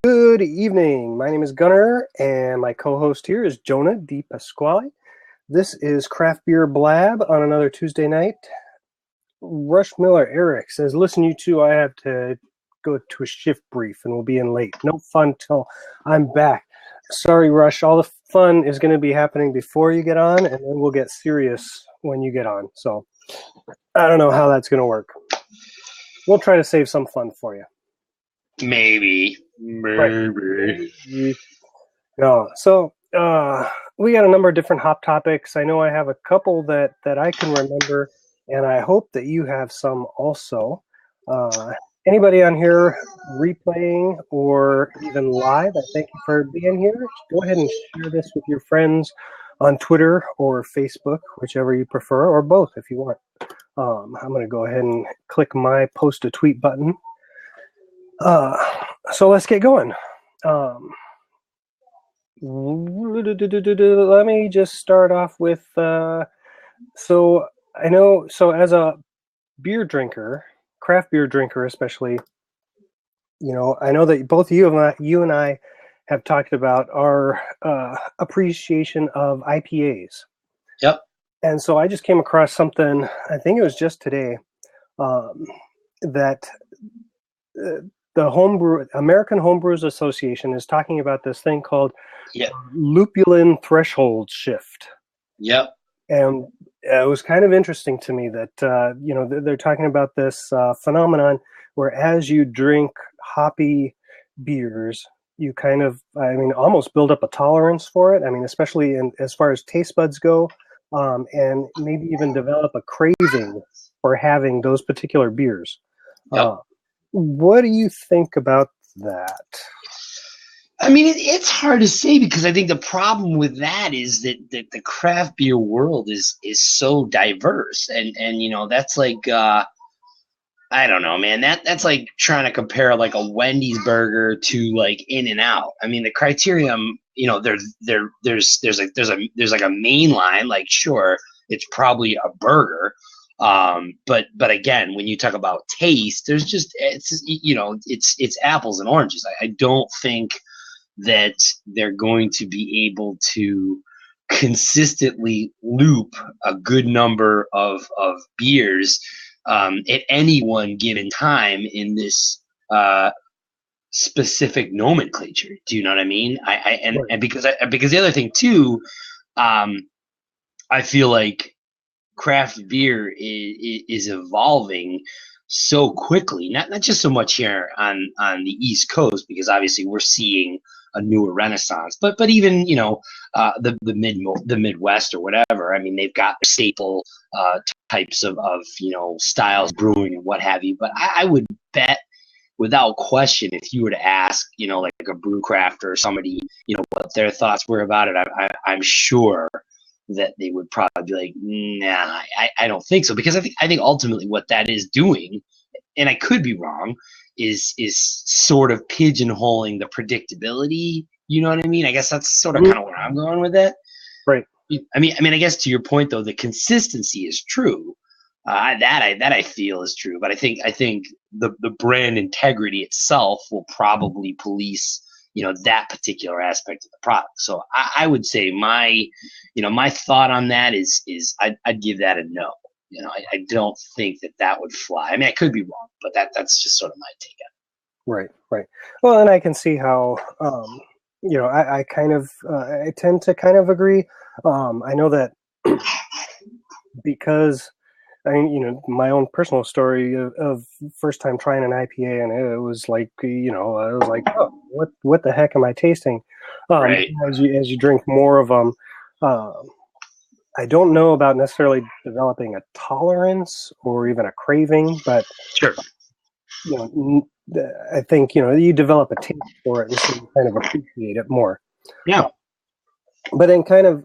Good evening. My name is Gunnar, and my co-host here is Jonah Di Pasquale. This is CraftBeerBlab on another Tuesday night. Rush Miller Eric says, "Listen, you two, I have to go to a shift brief and we'll be in late. No fun till I'm back." Sorry, Rush. All the fun is going to be happening before you get on, and then we'll get serious when you get on. So I don't know how that's going to work. We'll try to save some fun for you. Maybe. Right. No. So we got a number of different hop topics. I know I have a couple that I can remember, and I hope that you have some also. Anybody on here replaying or even live, I thank you for being here. Go ahead and share this with your friends on Twitter or Facebook, whichever you prefer, or both if you want. I'm going to go ahead and click my post a tweet button. So let's get going. Let me just start off with, so as a beer drinker, craft beer drinker especially, I know that both you and I have talked about our appreciation of IPAs. Yep. And so I just came across something, I think it was just today, that the American Homebrewers Association is talking about this thing called lupulin threshold shift. Yep. And it was kind of interesting to me that, they're talking about this phenomenon where as you drink hoppy beers, you kind of, almost build up a tolerance for it. Especially as far as taste buds go, and maybe even develop a craving for having those particular beers. Yep. What do you think about that? It's hard to say because I think the problem with that is that the craft beer world is so diverse, and that's like I don't know, man. That's like trying to compare like a Wendy's burger to like In-N-Out. The criterion, there's like a main line, like sure, it's probably a burger. But again, when you talk about taste, there's just it's apples and oranges. I don't think that they're going to be able to consistently loop a good number of beers at any one given time in this specific nomenclature. Do you know what I mean? And because the other thing too, I feel like craft beer is evolving so quickly, not just so much here on the East Coast, because obviously we're seeing a newer renaissance, but even the Midwest or whatever. They've got staple types of styles brewing and what have you. But I would bet without question, if you were to ask like a brew crafter or somebody what their thoughts were about it, I'm sure that they would probably be like, nah, I don't think so, because I think ultimately what that is doing, and I could be wrong, is sort of pigeonholing the predictability. You know what I mean? I guess that's sort of kind of where I'm going with that. Right. I guess to your point though, the consistency is true. That I feel is true, but I think the brand integrity itself will probably police that particular aspect of the product. So I would say my thought on that is I'd give that a no. I don't think that would fly. I could be wrong, but that's just sort of my take on it. Right. Well, and I can see how, I tend to kind of agree. I know that because my own personal story of first time trying an IPA, and it was like, I was like, oh, what the heck am I tasting? Right. As you drink more of them, I don't know about necessarily developing a tolerance or even a craving, but sure, I think you develop a taste for it, and so you kind of appreciate it more. Yeah. But then, kind of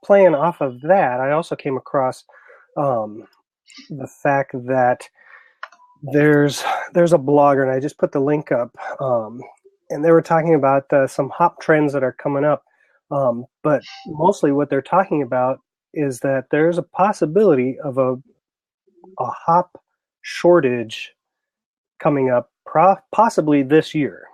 playing off of that, I also came across the fact that there's a blogger, and I just put the link up, and they were talking about some hop trends that are coming up, but mostly what they're talking about is that there's a possibility of a hop shortage coming up possibly this year.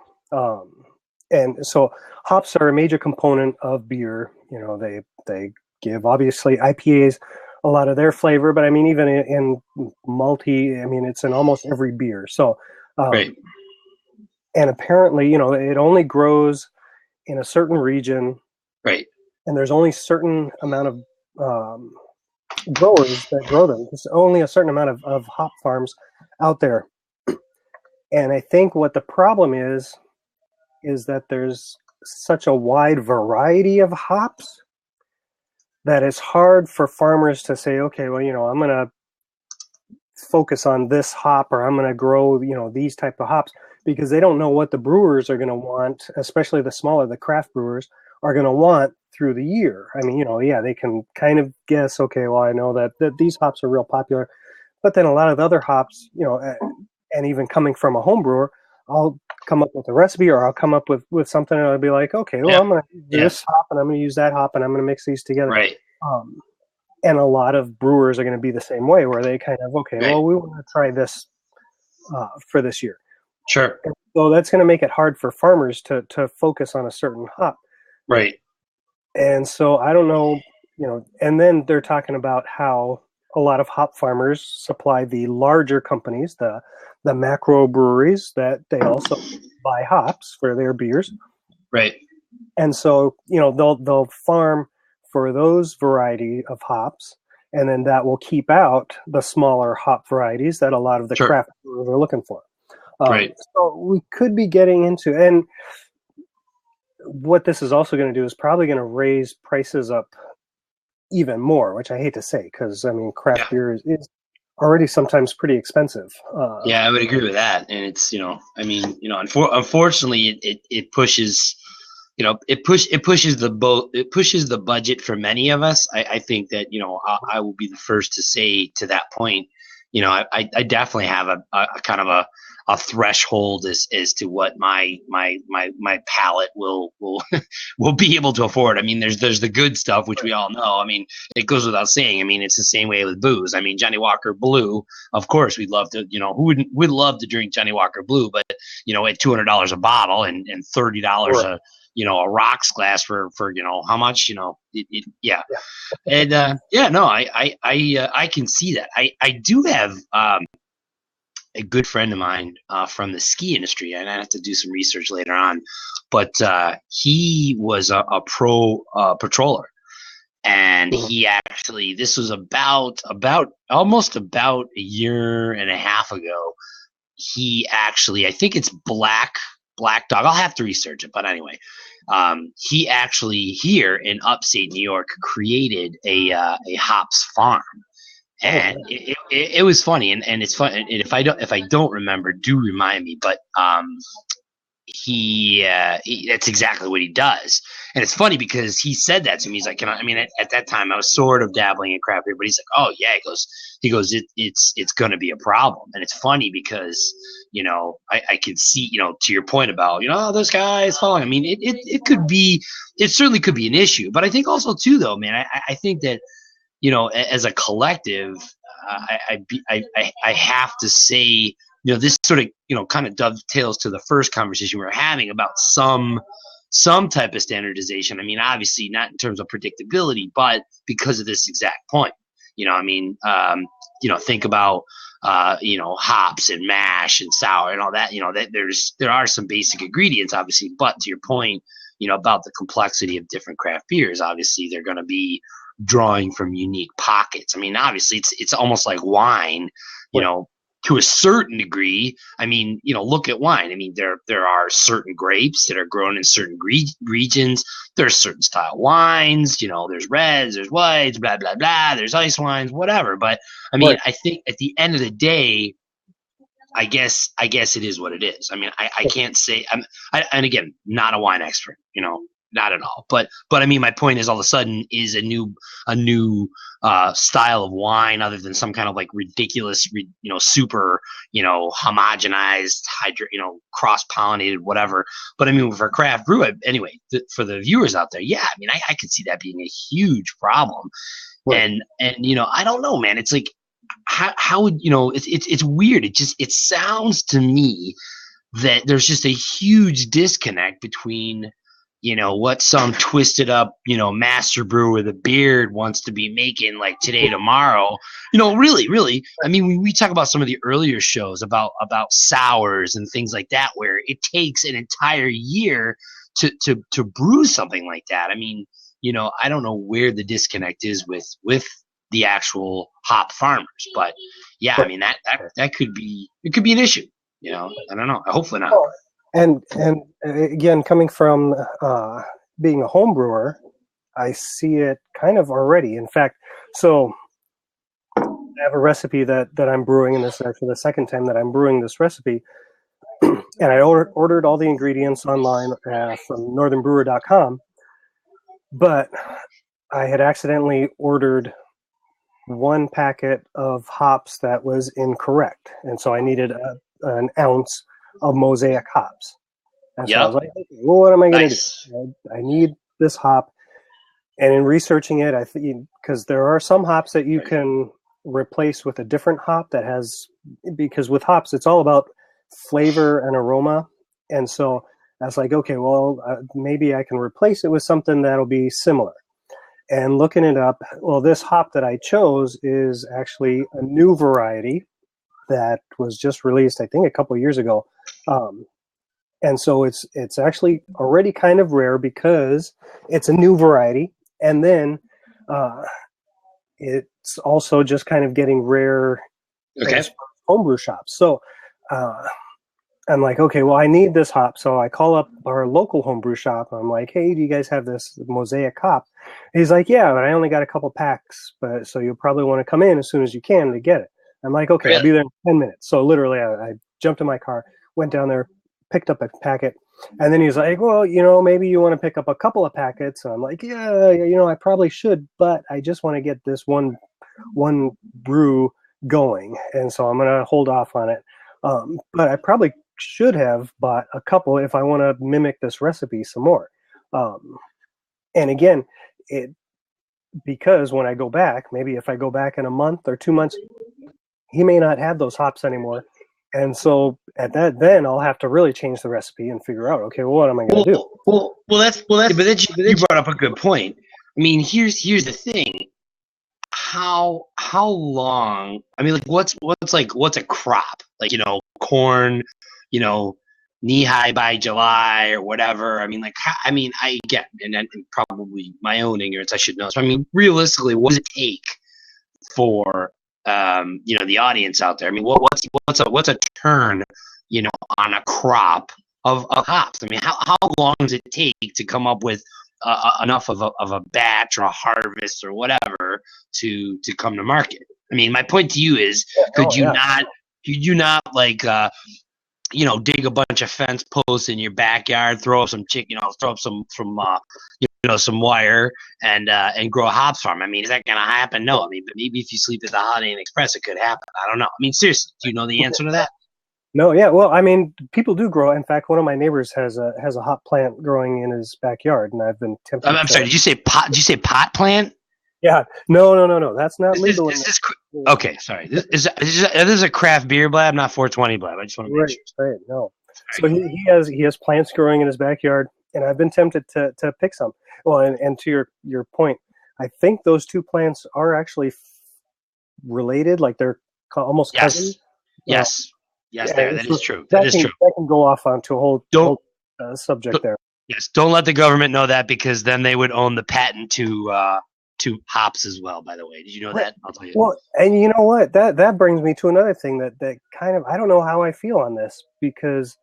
And so hops are a major component of beer. You know, they give obviously IPAs a lot of their flavor, but I mean, even in multi, I mean, it's in almost every beer. So, Right. and apparently, you know, it only grows in a certain region, Right. and there's only certain amount of growers that grow them. There's only a certain amount of hop farms out there. And I think what the problem is that there's such a wide variety of hops that it's hard for farmers to say, okay, well, you know, I'm going to focus on this hop, or I'm going to grow, you know, these type of hops, because they don't know what the brewers are going to want, especially the smaller, the craft brewers are going to want through the year. I mean, you know, yeah, they can kind of guess, okay, well, I know that these hops are real popular, but then a lot of the other hops, you know, and even coming from a home brewer, I'll come up with a recipe, or I'll come up with something, and I'll be like, okay, well, Yeah. I'm going to use this hop, and I'm going to use that hop, and I'm going to mix these together. Right. And a lot of brewers are going to be the same way, where they kind of, okay, Right. well, we want to try this for this year. Sure. And so that's going to make it hard for farmers to focus on a certain hop. Right. And so I don't know, you know, and then they're talking about how a lot of hop farmers supply the larger companies, the macro breweries, that they also buy hops for their beers. Right. And so, you know, they'll farm for those variety of hops, and then that will keep out the smaller hop varieties that a lot of the Sure. craft brewers are looking for. Right. So we could be getting into, and what this is also going to do is probably going to raise prices up even more, which I hate to say, because I mean, craft beer is already sometimes pretty expensive. Yeah, I would agree with that. And it's, you know, I mean, you know, unfortunately, it pushes, you know, it pushes the budget for many of us. I think that, you know, I will be the first to say to that point, you know, I definitely have a kind of a threshold as to what my palate will will be able to afford. I mean, there's the good stuff, which we all know. I mean, it goes without saying. I mean, it's the same way with booze. I mean, Johnny Walker Blue, of course, we'd love to, you know, who wouldn't would love to drink Johnny Walker Blue, but you know, at $200 a bottle and $30 a, you know, a rocks glass for you know how much, you know, yeah. And no, I can see that. I do have a good friend of mine from the ski industry, and I have to do some research later on, but he was a pro patroller, and he actually, this was about a year and a half ago. He actually, I think it's Black Dog. I'll have to research it, but anyway, he actually here in upstate New York created a hops farm. And it was funny, and it's fun. And if I don't remember, do remind me. But he that's exactly what he does. And it's funny because he said that to me. He's like, I mean, at that time I was sort of dabbling in craft beer, but he's like, oh yeah, he goes, it's going to be a problem. And it's funny because, you know, I can see, you know, to your point about, you know, oh, this guy is following. I mean, it could be, it certainly could be an issue, but I think also too, though, man, I think that, you know, as a collective, I have to say, you know, this sort of, you know, kind of dovetails to the first conversation we were having about some type of standardization. I mean, obviously not in terms of predictability, but because of this exact point. You know, I mean, you know, think about you know, hops and mash and sour and all that. You know, that there are some basic ingredients, obviously, but to your point, you know, about the complexity of different craft beers, obviously they're going to be drawing from unique pockets. I mean, obviously it's almost like wine, you know, to a certain degree. I mean, you know, look at wine. I mean, there are certain grapes that are grown in certain regions. There's certain style wines, you know, there's reds, there's whites, blah, blah, blah. There's ice wines, whatever. But I mean, I think at the end of the day, I guess it is what it is. I mean, I can't say and again, not a wine expert, you know, not at all. But I mean, my point is, all of a sudden, is a new style of wine, other than some kind of like ridiculous, you know, super, you know, homogenized, you know, cross pollinated, whatever. But I mean, for craft brew, anyway, for the viewers out there, yeah, I mean, I could see that being a huge problem. And you know, I don't know, man. It's like, how would, you know, it's weird. It sounds to me that there's just a huge disconnect between, what some twisted up, master brewer with a beard wants to be making like today, tomorrow. Really. I mean, we talk about some of the earlier shows about sours and things like that, where it takes an entire year to brew something like that. I mean, I don't know where the disconnect is with the actual hop farmers, but yeah, I mean that could be an issue. I don't know. Hopefully not. And again, coming from being a home brewer, I see it kind of already. In fact, so I have a recipe that I'm brewing, and this is actually the second time that I'm brewing this recipe. And I ordered all the ingredients online from northernbrewer.com, but I had accidentally ordered one packet of hops that was incorrect, and so I needed an ounce of mosaic hops. And so I was like, okay, well, what am I going to do? I need this hop. And in researching it, I think because there are some hops that you can replace with a different hop that has, because with hops, it's all about flavor and aroma. And so I was like, okay, well, maybe I can replace it with something that'll be similar. And looking it up, well, this hop that I chose is actually a new variety that was just released, I think, a couple of years ago. And so it's actually already kind of rare because it's a new variety. And then it's also just kind of getting rare as homebrew shops. So I'm like, okay, well, I need this hop. So I call up our local homebrew shop. I'm like, hey, do you guys have this mosaic hop? He's like, yeah, but I only got a couple packs. But so you'll probably want to come in as soon as you can to get it. I'm like, okay, I'll be there in 10 minutes. So literally I jumped in my car, went down there, picked up a packet. And then he's like, well, maybe you want to pick up a couple of packets. And I'm like, yeah, I probably should, but I just want to get this one brew going. And so I'm going to hold off on it. But I probably should have bought a couple if I want to mimic this recipe some more. And again, because when I go back, maybe if I go back in a month or 2 months, he may not have those hops anymore. And so at that, then I'll have to really change the recipe and figure out, okay, well, what am I going to do? Well, but you brought up a good point. I mean, here's the thing. How long? I mean, like, what's a crop? Like, corn, knee high by July or whatever. I mean, I get, and probably my own ignorance, I should know. So, I mean, realistically, what does it take for the audience out there? I mean, what's a turn, on a crop of hops? I mean, how long does it take to come up with enough of a batch or a harvest or whatever to come to market? I mean, my point to you is, could you not like dig a bunch of fence posts in your backyard, throw up some some wire and grow a hops farm? I mean, is that going to happen? No. I mean, but maybe if you sleep at the Holiday Inn Express, it could happen. I don't know. I mean, seriously, do you know the answer to that? No, yeah. Well, I mean, people do grow. In fact, one of my neighbors has a hop plant growing in his backyard, and I've been tempted. I'm sorry. Did you say pot? Did you say pot plant? Yeah. No. That's not legal. Okay. Sorry. This is a CraftBeerBlab, not 420 Blab. I just want to make sure. Right. No. So he has plants growing in his backyard, and I've been tempted to pick some. Well, and to your point, I think those two plants are actually related. Like they're almost cousins. Yes. Yes, that is true. That is true. That can go off onto a whole subject there. Yes, don't let the government know that, because then they would own the patent to hops as well. By the way, did you know that? I'll tell you. Well, and you know what? That brings me to another thing that kind of, I don't know how I feel on this, because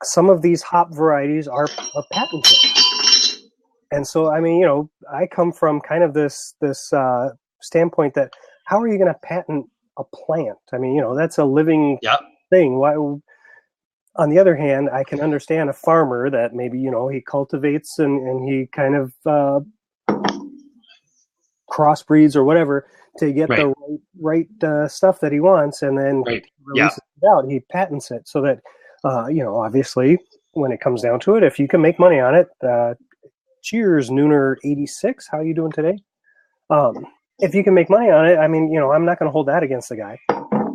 some of these hop varieties are patented, and so I mean, I come from kind of this standpoint that how are you going to patent a plant? I mean, that's a living thing. Why? On the other hand, I can understand a farmer that maybe, he cultivates and he kind of crossbreeds or whatever to get the right stuff that he wants, and then releases it out. He patents it so that, obviously, when it comes down to it, if you can make money on it, cheers, Nooner86. How are you doing today? If you can make money on it, I mean, I'm not going to hold that against the guy.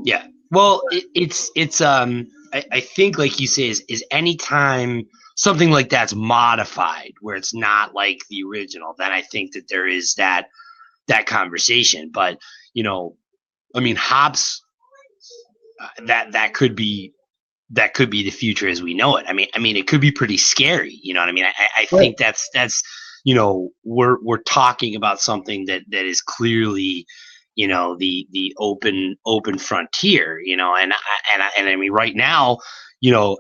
Yeah. Well, it's I think, like you say, is anytime something like that's modified where it's not like the original, then I think that there is that conversation. But I mean, hops, that could be the future as we know it. I mean, it could be pretty scary. You know what I mean? I think that's we're talking about something that is clearly the open frontier. And I mean, right now,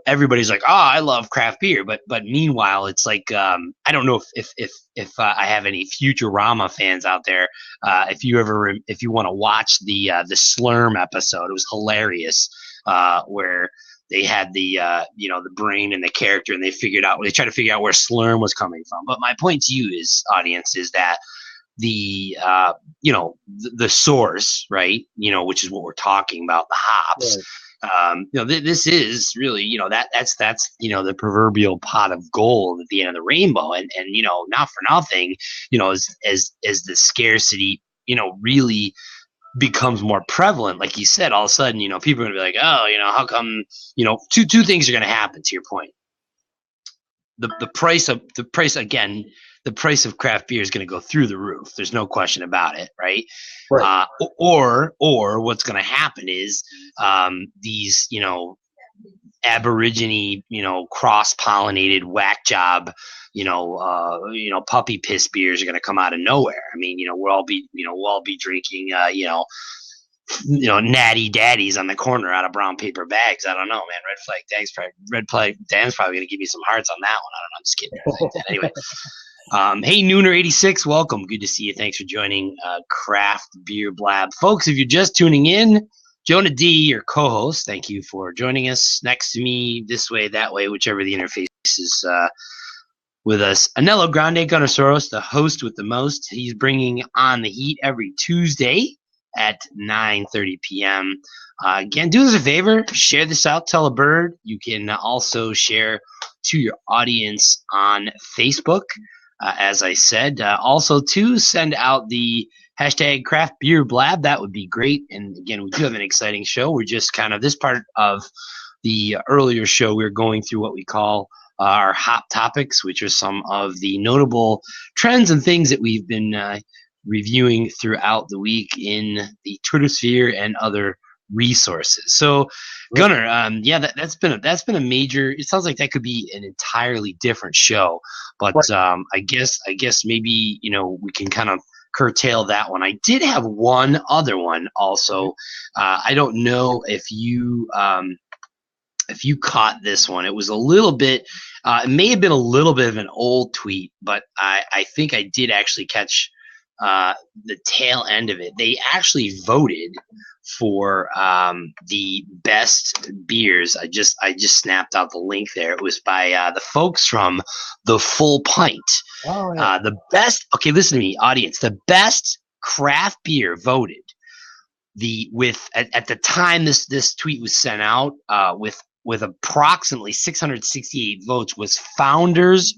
everybody's like, oh, I love craft beer, but meanwhile, it's like, I don't know if I have any Futurama fans out there. If you want to watch the Slurm episode, it was hilarious, where they had the the brain and the character, and they tried to figure out where Slurm was coming from. But my point to you, audience, is that the the source, right, which is what we're talking about, the hops. Right. This is really, that's the proverbial pot of gold at the end of the rainbow, and not for nothing, as the scarcity really becomes more prevalent, like you said, all of a sudden, people are gonna be like, oh, how come, two things are gonna happen, to your point. The price of craft beer is going to go through the roof. There's no question about it, right? Or what's going to happen is these, Aborigine, cross-pollinated whack job, puppy piss beers are going to come out of nowhere. I mean, we'll all be drinking, natty daddies on the corner out of brown paper bags. I don't know, man. Red flag Dan's probably going to give me some hearts on that one. I don't know. I'm just kidding. Anyway. Hey, Nooner86, welcome. Good to see you. Thanks for joining CraftBeerBlab. Folks, if you're just tuning in, Jonah D, your co-host, thank you for joining us. Next to me, this way, that way, whichever the interface is with us. Anello Grande Gunnosaurus, the host with the most. He's bringing on the heat every Tuesday at 9:30 p.m. Again, do us a favor, share this out, tell a bird. You can also share to your audience on Facebook. As I said, also to send out the hashtag CraftBeerBlab. That would be great. And again, we do have an exciting show. We're just kind of this part of the earlier show. We're going through what we call our hot topics, which are some of the notable trends and things that we've been reviewing throughout the week in the Twitter sphere and other resources. So, Gunnar, that's been a major. It sounds like that could be an entirely different show, but I guess maybe we can kind of curtail that one. I did have one other one also. I don't know if you caught this one. It was a little bit. It may have been a little bit of an old tweet, but I think I did actually catch the tail end of it. They actually voted for the best beers. I just snapped out the link there. It was by the folks from The Full Pint. Oh, yeah. The best. Okay, listen to me, audience. The best craft beer voted at the time this tweet was sent out with approximately 668 votes was Founders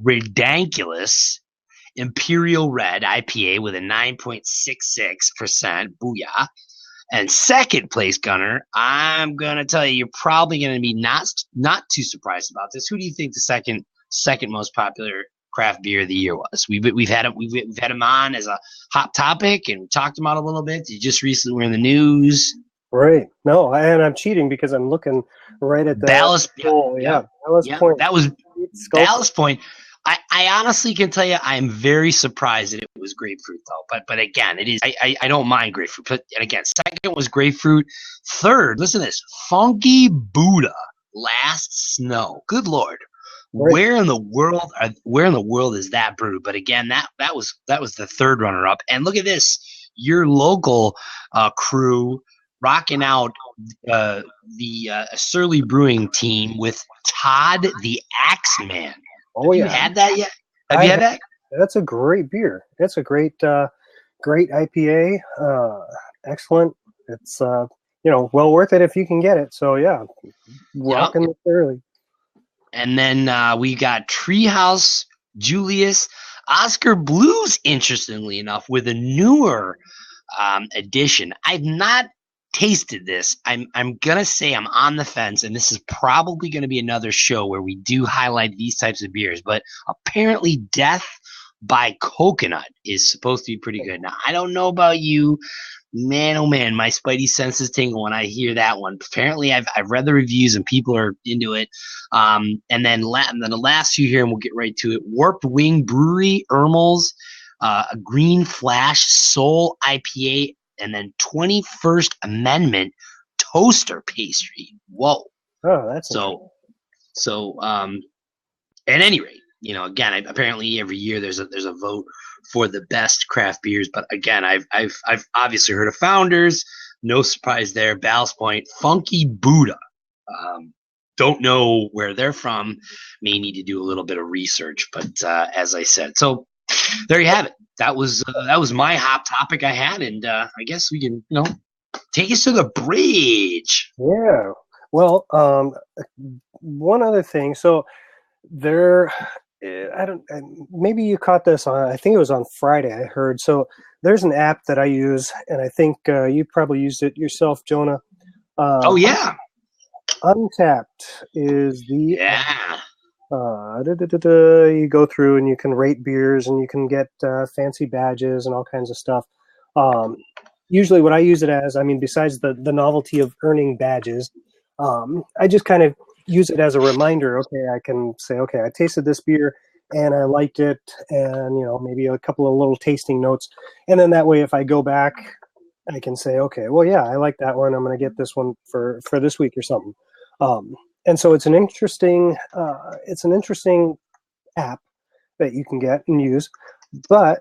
Ridiculous Imperial Red IPA with a 9.66%. Booyah. And second place, Gunner, I'm going to tell you, you're probably going to be not too surprised about this. Who do you think the second most popular craft beer of the year was? We've had him on as a hot topic, and we talked about it a little bit. You just recently were in the news. Right. No, and I'm cheating because I'm looking right at the Ballast. Ballast Point. That was Ballast Point. I honestly can tell you I'm very surprised that it was grapefruit, though. But again, it is. I don't mind grapefruit. But again, second was grapefruit. Third, listen to this: Funky Buddha Last Snow. Good Lord, right. Where in the world is that brewed? But again, that was the third runner up. And look at this: your local crew rocking out the Surly Brewing team with Todd the Axeman. Oh, have you had that yet? Have you had that? That's a great beer. It's a great IPA. Excellent. It's well worth it if you can get it. So yeah, rocking it early. And then we got Treehouse Julius Oscar Blues. Interestingly enough, with a newer edition. I've not tasted this. I'm gonna say I'm on the fence, and this is probably gonna be another show where we do highlight these types of beers. But apparently, Death by Coconut is supposed to be pretty good. Now, I don't know about you, man. Oh man, my spidey senses tingle when I hear that one. Apparently, I've read the reviews and people are into it. And then the last few here, and we'll get right to it. Warped Wing Brewery, Ermel's, a Green Flash Soul IPA, and then 21st Amendment Toaster Pastry. Whoa! Oh, that's so. At any rate, again, apparently every year there's a vote for the best craft beers. But again, I've obviously heard of Founders. No surprise there. Ballast Point, Funky Buddha. Don't know where they're from. May need to do a little bit of research. But as I said, so there you have it. That was my hot topic I had, and I guess we can take us to the bridge. Yeah. Well, one other thing. So there, maybe you caught this on, I think it was on Friday, I heard. So there's an app that I use, and I think you probably used it yourself, Jonah. Oh, yeah. Untapped is the yeah. You go through and you can rate beers and you can get fancy badges and all kinds of stuff. Usually what I use it as, besides the novelty of earning badges, I just kind of use it as a reminder. Okay, I can say, okay, I tasted this beer and I liked it, and maybe a couple of little tasting notes, and then that way if I go back I can say, okay, well, yeah, I like that one, I'm going to get this one for this week or something. And so it's an interesting app that you can get and use, but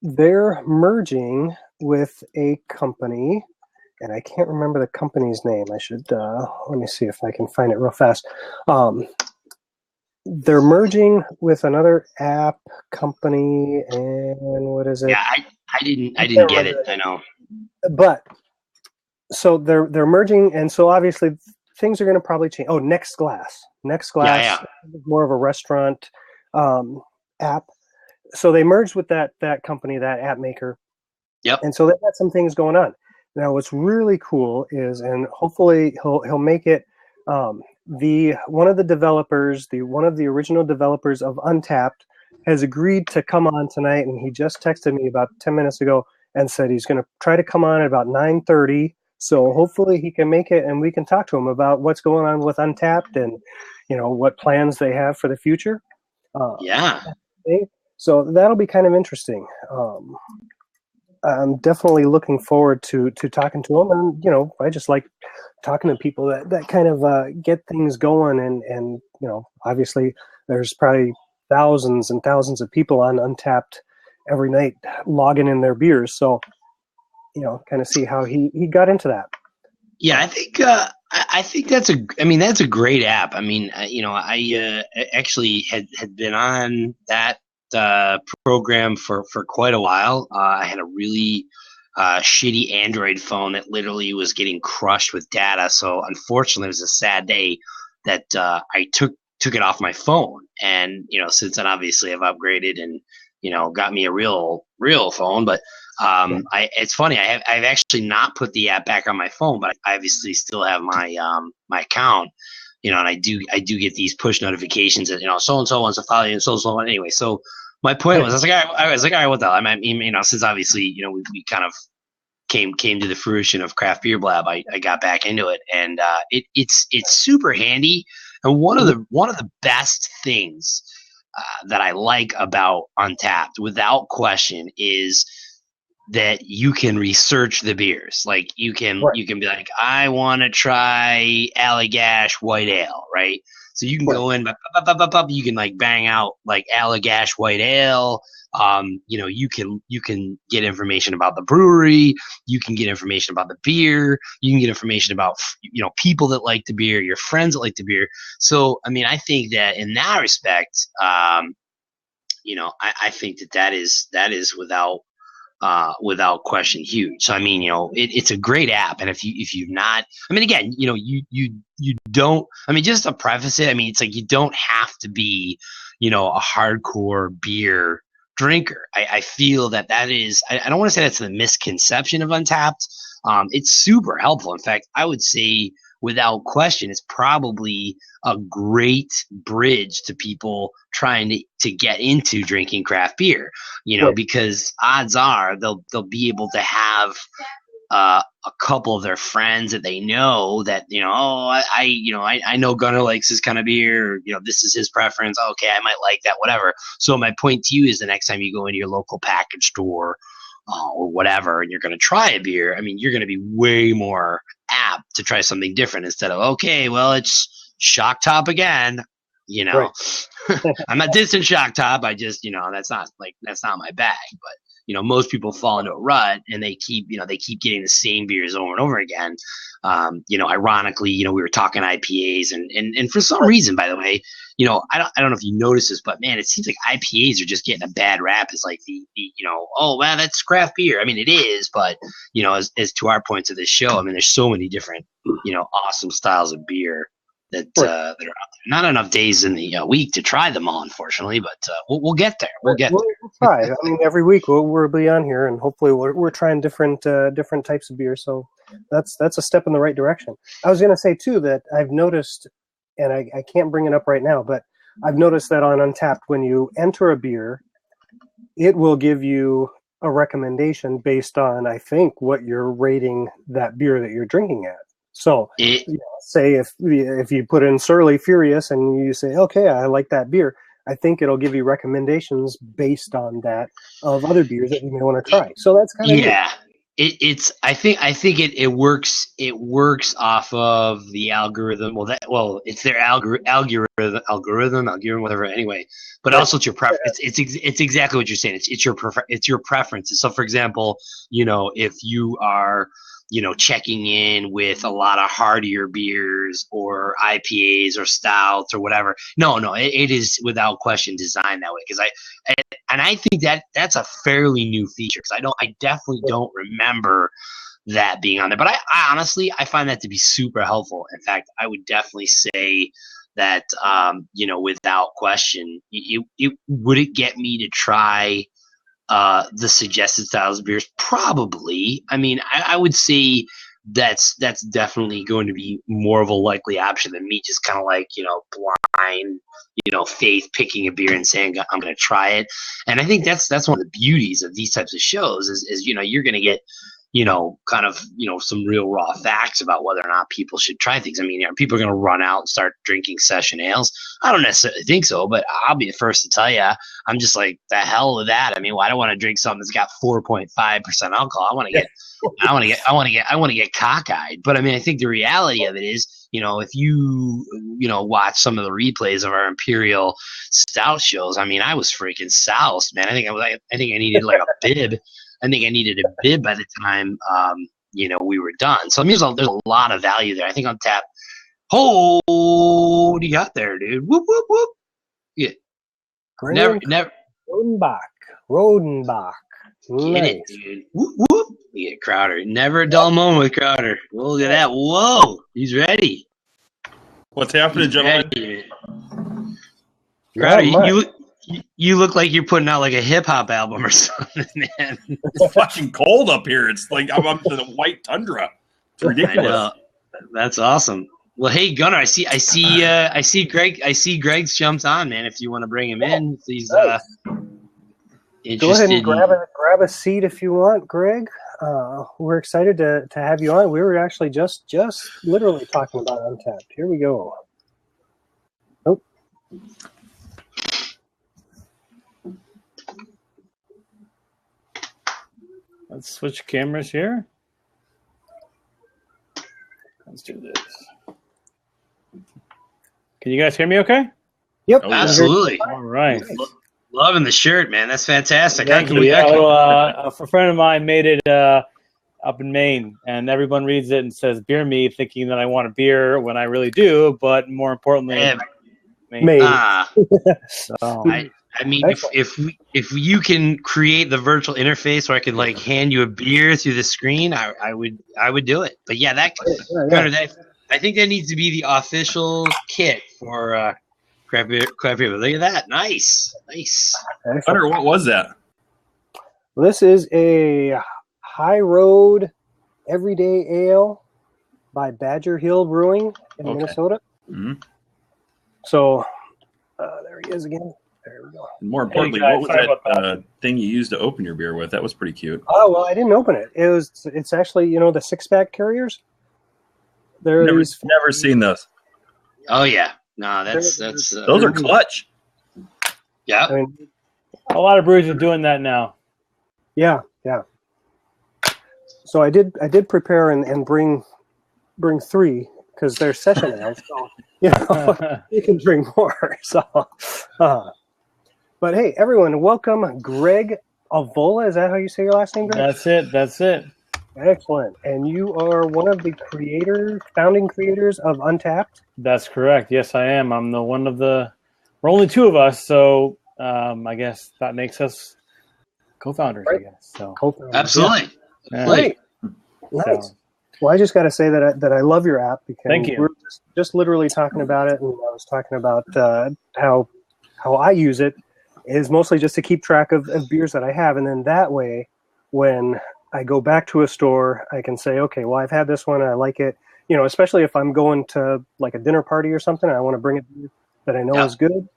they're merging with a company, and I can't remember the company's name. I should let me see if I can find it real fast. They're merging with another app company, and what is it? Yeah, I didn't get it. I know, but so they're merging, and so obviously things are going to probably change. Oh, Next Glass, yeah. More of a restaurant app. So they merged with that company, that app maker. Yep. And so they got some things going on. Now, what's really cool is, and hopefully he'll make it. One of the original developers of Untapped has agreed to come on tonight, and he just texted me about 10 minutes ago and said he's going to try to come on at about 9:30. So hopefully he can make it, and we can talk to him about what's going on with Untapped and what plans they have for the future. Yeah. So that'll be kind of interesting. I'm definitely looking forward to talking to him, and I just like talking to people that kind of get things going, and obviously there's probably thousands and thousands of people on Untapped every night logging in their beers, so kind of see how he got into that. Yeah, I think that's a great app. I actually had been on that program for quite a while. I had a really shitty Android phone that literally was getting crushed with data. So unfortunately, it was a sad day that I took it off my phone. And since then, obviously, I've upgraded and got me a real phone. But it's funny. I've actually not put the app back on my phone, but I obviously still have my my account. And I do get these push notifications that so and so wants to follow you and so on. Anyway, so my point was, I was like, all right, what the hell? Since obviously we kind of came to the fruition of CraftBeerBlab, I got back into it, and it's super handy. And one of the best things that I like about Untapped, without question, is that you can research the beers. Like you can be like, I want to try Allagash White Ale, right? So you can go in, you can like bang out like Allagash White Ale. You can get information about the brewery. You can get information about the beer. You can get information about people that like the beer, your friends that like the beer. So I think that in that respect, I think that is without question huge. So it's a great app, and if you've not, again, you don't, just to preface it, it's like you don't have to be a hardcore beer drinker. I feel that is, I don't want to say that's the misconception of Untapped, It's super helpful. In fact, I would say without question, it's probably a great bridge to people trying to get into drinking craft beer, Right. because odds are they'll be able to have a couple of their friends that they know that, I know Gunnar likes this kind of beer, or, this is his preference. Okay, I might like that, whatever. So my point to you is the next time you go into your local package store or whatever, and you're going to try a beer, I mean, you're going to be way more apt to try something different instead of, okay, well, it's Shock Top again. Right. I'm not dissing Shock Top. I just, that's not my bag. But most people fall into a rut and they keep getting the same beers over and over again. Ironically, we were talking IPAs and for some reason, by the way, I don't know if you noticed this, but man, it seems like IPAs are just getting a bad rap as like the oh wow, that's craft beer. I mean, it is, but as to our points of this show, I mean, there's so many different awesome styles of beer that are out there. Not enough days in the week to try them all, unfortunately, but we'll get there. We'll try. I mean, every week we'll be on here, and hopefully we're trying different types of beer. So that's a step in the right direction. I was going to say too that I've noticed, and I can't bring it up right now, but I've noticed that on Untapped, when you enter a beer, it will give you a recommendation based on, I think, what you're rating that beer that you're drinking at. So, say if you put in Surly Furious and you say, okay, I like that beer, I think it'll give you recommendations based on that of other beers that you may want to try. So that's kind of neat. I think it works off of the algorithm. It's their algorithm, whatever. Anyway, but also it's your preference. It's exactly what you're saying. It's your preferences. So, for example, if you are checking in with a lot of heartier beers or IPAs or stouts or whatever. No, it is without question designed that way. Because I think that's a fairly new feature. Because I definitely don't remember that being on there. But I honestly find that to be super helpful. In fact, I would definitely say that without question, would it get me to try the suggested styles of beers? Probably. I mean, I would say that's definitely going to be more of a likely option than me just kind of like, blind, faith picking a beer and saying, I'm going to try it. And I think that's one of the beauties of these types of shows is you're going to get, kind of, some real raw facts about whether or not people should try things. I mean, people are going to run out and start drinking session ales. I don't necessarily think so, but I'll be the first to tell you, I'm just like, the hell with that. I mean, I don't want to drink something that's got 4.5% alcohol. I want to get cockeyed. But I mean, I think the reality of it is, if you, watch some of the replays of our Imperial Stout shows, I mean, I was freaking soused, man. I think I needed like a bib. I think I needed a bib by the time, we were done. So I mean, there's a lot of value there. I think on tap. Oh, what do you got there, dude? Whoop, whoop, whoop. Yeah. Never. Rodenbach. Get it, dude. Whoop, whoop. Yeah, Crowder. Never a dull moment with Crowder. Look at that. Whoa. He's ready. What's happening, gentlemen? Crowder, you look like you're putting out like a hip hop album or something, man. It's fucking cold up here. It's like I'm up to the white tundra. It's ridiculous. I know. That's awesome. Well, hey Gunnar, I see Greg's jumped on, man. If you want to bring him in, please. Go ahead and grab a seat if you want, Greg. We're excited to have you on. We were actually just literally talking about Untapped. Here we go. Nope. Let's switch cameras here. Let's do this. Can you guys hear me okay? Yep. Absolutely. All right. Loving the shirt, man. That's fantastic. Thank you. A friend of mine made it up in Maine, and everyone reads it and says beer me, thinking that I want a beer when I really do, but more importantly, Maine. So. I mean, if you can create the virtual interface where I could like hand you a beer through the screen, I would do it. But yeah, I think that needs to be the official kit for craft beer. Look at that, nice. Hunter, what was that? This is a High Road Everyday Ale by Badger Hill Brewing in Minnesota. Mm-hmm. So there he is again. There we go. And more importantly, Hey guys, what was sorry that about that. thing you used to open your beer with? That was pretty cute. Oh, well, I didn't open it. It's actually, the 6-pack carriers. Never seen those. Oh yeah, no, that's Those are clutch. Yeah. I mean, A lot of breweries are doing that now. yeah. So I did prepare and bring 3 because they're session ales. So, you can drink more. So, but hey, everyone, welcome, Greg Avola. Is that how you say your last name, Greg? That's it. Excellent. And you are one of the founding creators of Untapped? That's correct. Yes, I am. I'm we're only 2 of us, so I guess that makes us co-founders, Right. I guess. So Co-founders. Absolutely. yeah. Great. Nice. So, Well, I just got to say that I love your app because Thank you. we're just literally talking about it, and I was talking about how I use it is mostly just to keep track of beers that I have, and then that way, when I go back to a store, I can say, okay, well, I've had this one, I like it. Especially if I'm going to like a dinner party or something, and I want to bring a beer that I know is good.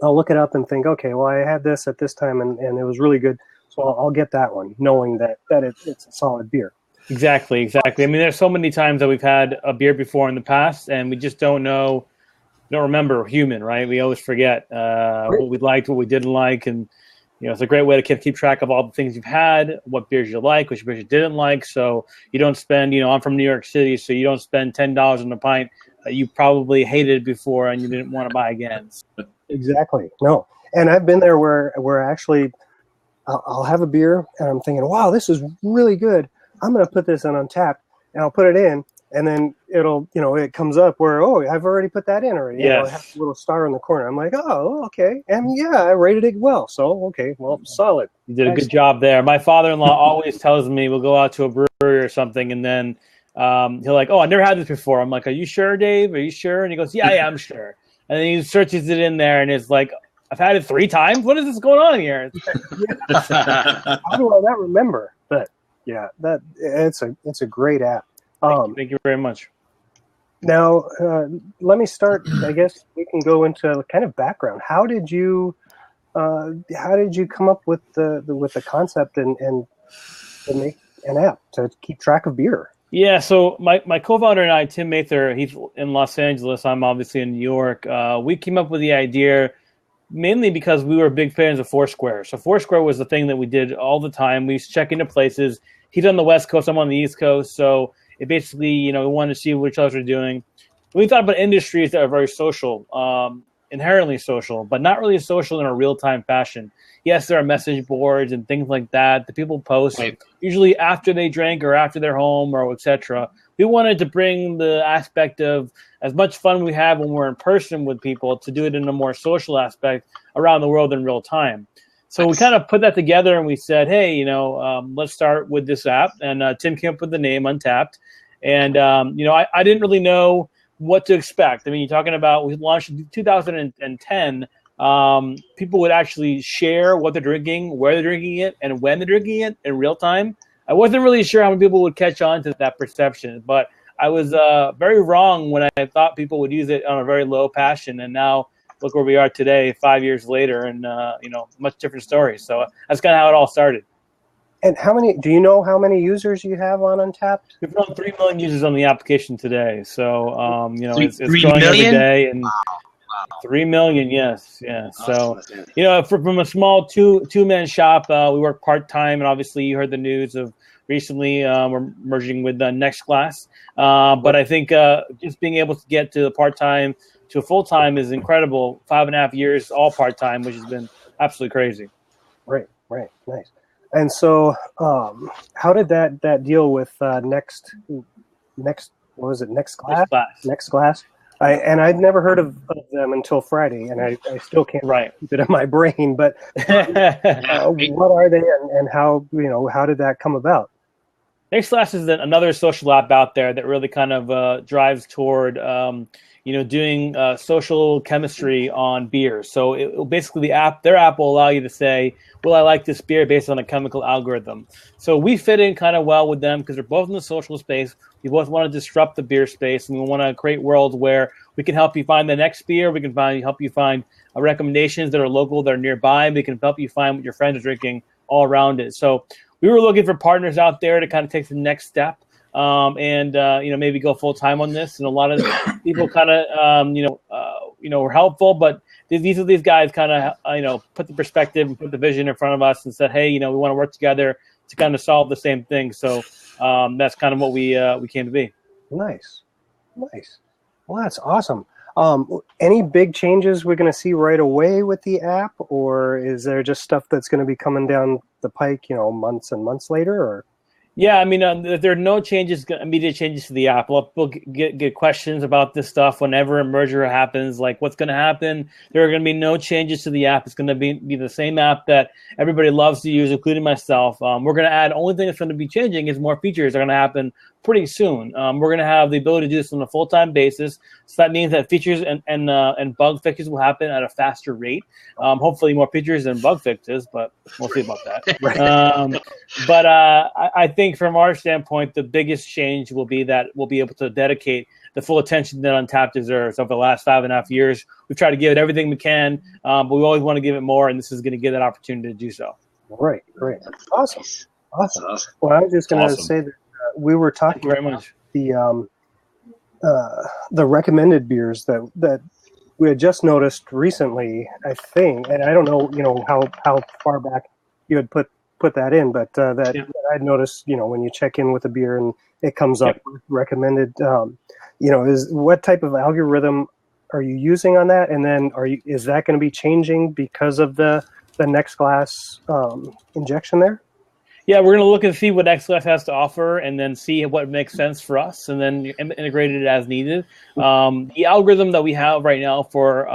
I'll look it up and think, okay, well, I had this at this time, and it was really good, so I'll get that one, knowing that it's a solid beer. Exactly. I mean, there's so many times that we've had a beer before in the past, and we just don't remember. We're human, right? We always forget what we liked, what we didn't like, and it's a great way to keep track of all the things you've had, what beers you like, which beers you didn't like, so you don't spend. I'm from New York City, so you don't spend $10 on a pint that you probably hated before and you didn't want to buy again. Exactly. No, and I've been there where actually I'll have a beer and I'm thinking, wow, this is really good. I'm going to put this on Untapped, and I'll put it in, and then it'll, it comes up where, oh, I've already put that in already. Yes. It has a little star in the corner. I'm like, oh, okay. And yeah, I rated it well. So, okay, well, solid. You did a good job there. My father-in-law always tells me we'll go out to a brewery or something, and then he'll like, oh, I never had this before. I'm like, are you sure, Dave? Are you sure? And he goes, yeah, I'm sure. And then he searches it in there, and it's like, I've had it 3 times. What is this going on here? How do I not remember? But yeah, it's a great app. Thank you very much. Now, let me start. I guess we can go into kind of background. How did you come up with the concept and to make an app to keep track of beer? Yeah, so my co-founder and I, Tim Mather, he's in Los Angeles. I'm obviously in New York. We came up with the idea mainly because we were big fans of Foursquare. So Foursquare was the thing that we did all the time. We used to check into places. He's on the West Coast, I'm on the East Coast. So it basically, we wanted to see what each other were doing. We thought about industries that are very social, inherently social, but not really social in a real-time fashion. Yes, there are message boards and things like that that people post, usually after they drank or after they're home or etc. We wanted to bring the aspect of as much fun we have when we're in person with people to do it in a more social aspect around the world in real time. So we kind of put that together and we said, hey, let's start with this app. And Tim came up with the name Untapped. And, I didn't really know what to expect. I mean, you're talking about we launched in 2010. People would actually share what they're drinking, where they're drinking it, and when they're drinking it in real time. I wasn't really sure how many people would catch on to that perception, but I was very wrong when I thought people would use it on a very low passion. And now look where we are today, 5 years later, and much different story. So that's kind of how it all started. And do you know how many users you have on Untapped? We've run 3 million users on the application today. So, it's 3 growing every million? day. And 3 million, yes. Yeah. So, from a small two-man shop, we work part-time. And obviously you heard the news of recently we're merging with Next Class. But I think just being able to get to the part-time to a full-time is incredible. 5.5 years, all part-time, which has been absolutely crazy. Right. Nice. And so, how did that deal with Next? What was it? Next Class. Next Class. I'd never heard of them until Friday, and I still can't keep it in my brain. But what are they, and how did that come about? Next Class is another social app out there that really kind of drives toward doing social chemistry on beer. So basically their app will allow you to say, will I like this beer based on a chemical algorithm? So we fit in kind of well with them because they're both in the social space. We both want to disrupt the beer space, and we want to create worlds where we can help you find the next beer. We can help you find recommendations that are local, that are nearby. We can help you find what your friends are drinking all around it. So we were looking for partners out there to kind of take the next step. And maybe go full time on this. And a lot of people kind of were helpful, but these guys kind of put the perspective and put the vision in front of us and said, hey, we want to work together to kind of solve the same thing. So that's kind of what we came to be. Nice. Well, that's awesome. Any big changes we're going to see right away with the app, or is there just stuff that's going to be coming down the pike, months and months later, or? Yeah, I mean, there are no immediate changes to the app. We'll get questions about this stuff whenever a merger happens, like what's going to happen. There are going to be no changes to the app. It's going to be the same app that everybody loves to use, including myself. We're going to add, only thing that's going to be changing is more features are going to happen pretty soon. We're going to have the ability to do this on a full-time basis. So that means that features and bug fixes will happen at a faster rate. Hopefully more features than bug fixes, but we'll see about that. But I think from our standpoint, the biggest change will be that we'll be able to dedicate the full attention that Untapped deserves. Over the last 5.5 years, we've tried to give it everything we can, but we always want to give it more, and this is going to give that opportunity to do so. Right. Awesome. Well, I was just going to say that we were talking very much the recommended beers that we had just noticed recently, I think, and I don't know, how far back you had put that in, but that I'd noticed, when you check in with a beer and it comes up recommended, is what type of algorithm are you using on that? And then is that going to be changing because of the Next Glass injection there? Yeah, we're going to look and see what Next Glass has to offer and then see what makes sense for us and then integrate it as needed. The algorithm that we have right now for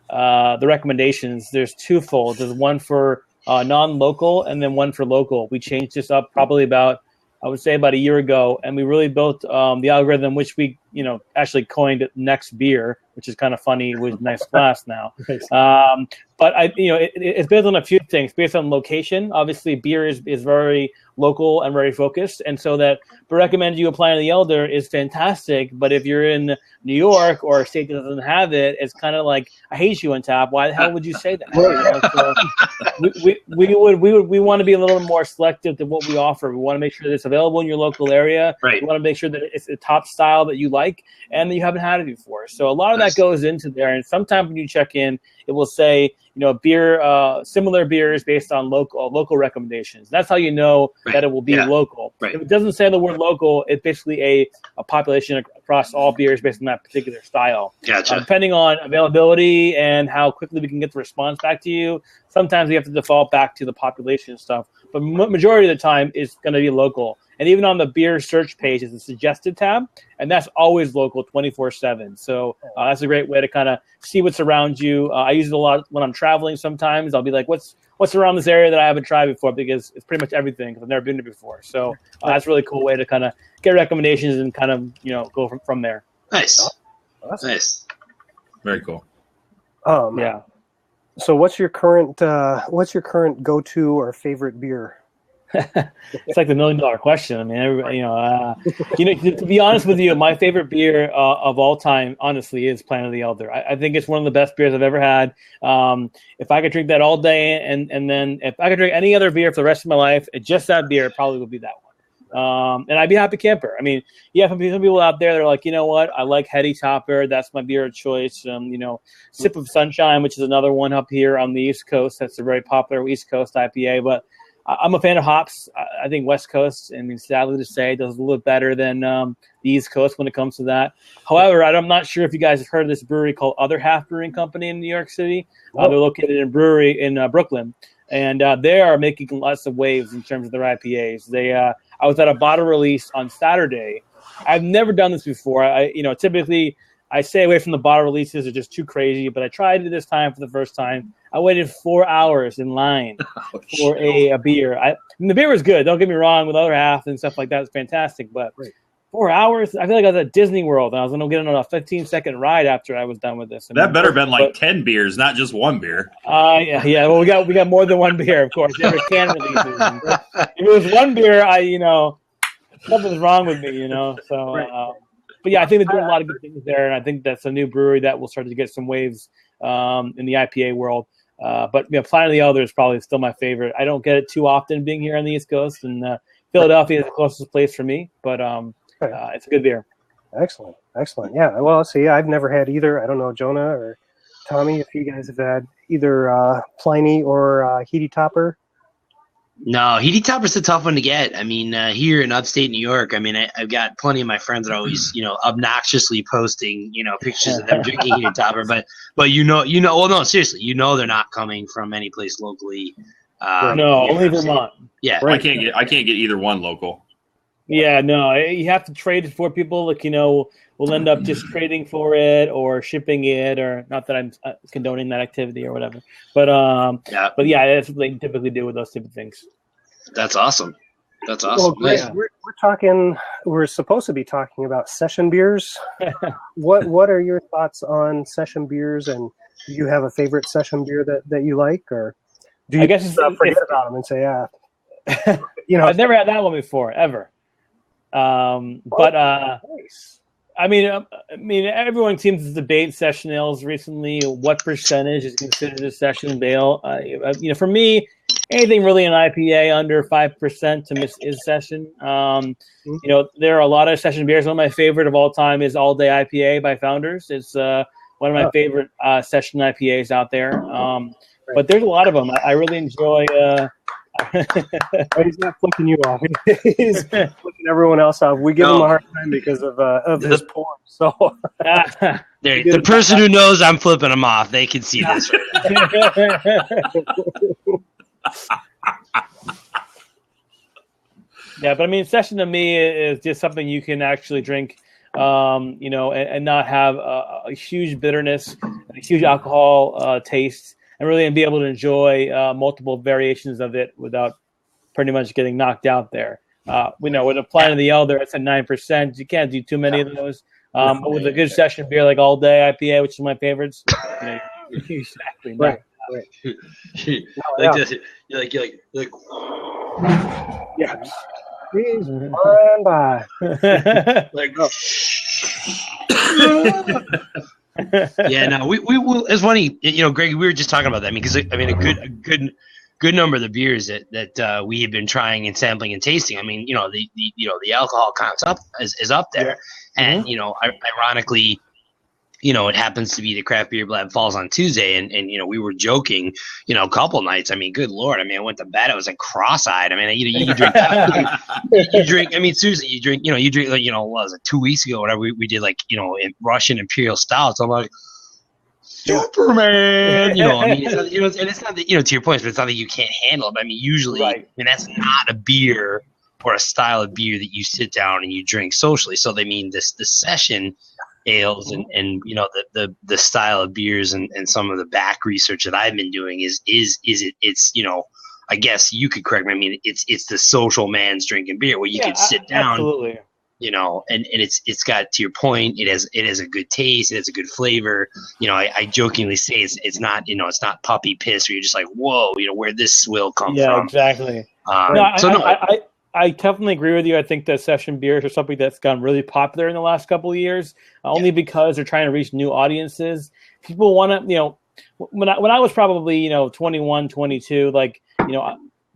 the recommendations, there's twofold. There's one for non-local and then one for local. We changed this up probably about a year ago, and we really built the algorithm, which we actually coined Next Beer, which is kind of funny with Next Glass now. But it's based on a few things. Based on location, obviously beer is very local and very focused, and so that recommend you applying the Elder is fantastic. But if you're in New York or a state that doesn't have it, it's kind of like, I hate you, Untapped. Why the hell would you say that? So we want to be a little more selective to what we offer. We want to make sure that it's available in your local area. Right. We want to make sure that it's a top style that you like and that you haven't had it before. So a lot of that goes into there. And sometimes when you check in, it will say, beer, similar beers based on local recommendations. That's how you know that it will be local. Right. If it doesn't say the word local, it's basically a population across all beers based on that particular style. Gotcha. Depending on availability and how quickly we can get the response back to you, sometimes we have to default back to the population stuff. But majority of the time, it's going to be local. And even on the beer search page is a suggested tab, and that's always local 24/7. So that's a great way to kind of see what's around you. I use it a lot when I'm traveling sometimes. I'll be like, what's around this area that I haven't tried before, because it's pretty much everything because I've never been there before. So that's a really cool way to kind of get recommendations and kind of go from there. Nice. Awesome. Nice. Very cool. Yeah. So what's your current go-to or favorite beer? It's like the $1 million question. I mean, everybody, to be honest with you, my favorite beer of all time, honestly, is Planet of the Elder. I think it's one of the best beers I've ever had. If I could drink that all day, and then if I could drink any other beer for the rest of my life, just that beer, it probably would be that one. And I'd be a happy camper. I mean, some people out there, they're like, you know what? I like Heady Topper. That's my beer of choice. Sip of Sunshine, which is another one up here on the East Coast. That's a very popular East Coast IPA. But I'm a fan of hops. I think West Coast, sadly to say, does a little better than the East Coast when it comes to that. However, I'm not sure if you guys have heard of this brewery called Other Half Brewing Company in New York City. They're located in Brooklyn. And they are making lots of waves in terms of their IPAs. I was at a bottle release on Saturday. I've never done this before. Typically I stay away from the bottle releases. They're just too crazy. But I tried it this time for the first time. I waited 4 hours in line for a beer. The beer was good. Don't get me wrong. With Other Half and stuff like that, it's fantastic. But 4 hours? I feel like I was at Disney World and I was going to get on a 15-second ride after I was done with this. That better have been like 10 beers, not just one beer. Yeah. Well, we got more than one beer, of course. Every can releases. If it was one beer, something's wrong with me, So, but yeah, I think they're doing a lot of good things there, and I think that's a new brewery that will start to get some waves in the IPA world. But Planet of the Elder is probably still my favorite. I don't get it too often being here on the East Coast, and Philadelphia is the closest place for me. But it's a good beer. Excellent. Yeah. Well, see, I've never had either. I don't know, Jonah or Tommy, if you guys have had either Pliny or Heady Topper. No, Heady Topper's a tough one to get. I mean, here in upstate New York, I mean, I've got plenty of my friends that are always, obnoxiously posting, pictures of them drinking Heady Topper. But well, no, seriously, they're not coming from any place locally. No, only Vermont. Yeah, I can't get either one local. Yeah, no, you have to trade it for people. Like, we'll end up just trading for it or shipping it, or not that I'm condoning that activity or whatever. But yeah, that's what they typically do with those type of things. That's awesome. Well, great. Yeah. We're talking. We're supposed to be talking about session beers. What are your thoughts on session beers? And do you have a favorite session beer that you like, or do you forget about them and say, I've never had that one before ever. Nice. I mean, everyone seems to debate session ales recently. What percentage is considered a session ale? For me, anything really an IPA under 5% is session. There are a lot of session beers. One of my favorite of all time is All Day IPA by Founders. It's one of my favorite session IPAs out there. But there's a lot of them. I really enjoy. He's not flipping you off. He's flipping everyone else off. We give him a hard time because of his porn. So the person who knows I'm flipping him off, they can see this right now. Yeah, but session to me is just something you can actually drink, and not have a huge bitterness, a huge alcohol taste. And really be able to enjoy multiple variations of it without pretty much getting knocked out there. With a Planet of the Elder, it's at 9%. You can't do too many of those. But with a good session beer like All Day IPA, which is my favorites, exactly. Right. Like this, you're like. Yeah. Please run by. Like. Yeah, no, we will. It's funny, Greg. We were just talking about that. Because a good number of the beers that we have been trying and sampling and tasting. The alcohol content is up there, and ironically, it happens to be the CraftBeerBlab falls on Tuesday, and we were joking, a couple nights. Good Lord, I went to bed. I was like cross-eyed. You drink you drink. Seriously, you drink. You drink. What was it, 2 weeks ago? Whatever we did, Russian Imperial Stout. So I'm like, Superman. It's not, and it's not that to your point, but it's not that you can't handle it. But usually, right. That's not a beer or a style of beer that you sit down and you drink socially. So the session ales and the style of beers and some of the back research that I've been doing it's I guess you could correct me. It's the social man's drinking beer where you can sit down, absolutely. And it's got, to your point, it has a good taste, it has a good flavor. I jokingly say it's not it's not puppy piss where you're just like, whoa, where'd this swill come from? Yeah, exactly. I definitely agree with you. I think that session beers are something that's gotten really popular in the last couple of years, only because they're trying to reach new audiences. People want to, when I was probably, 21, 22,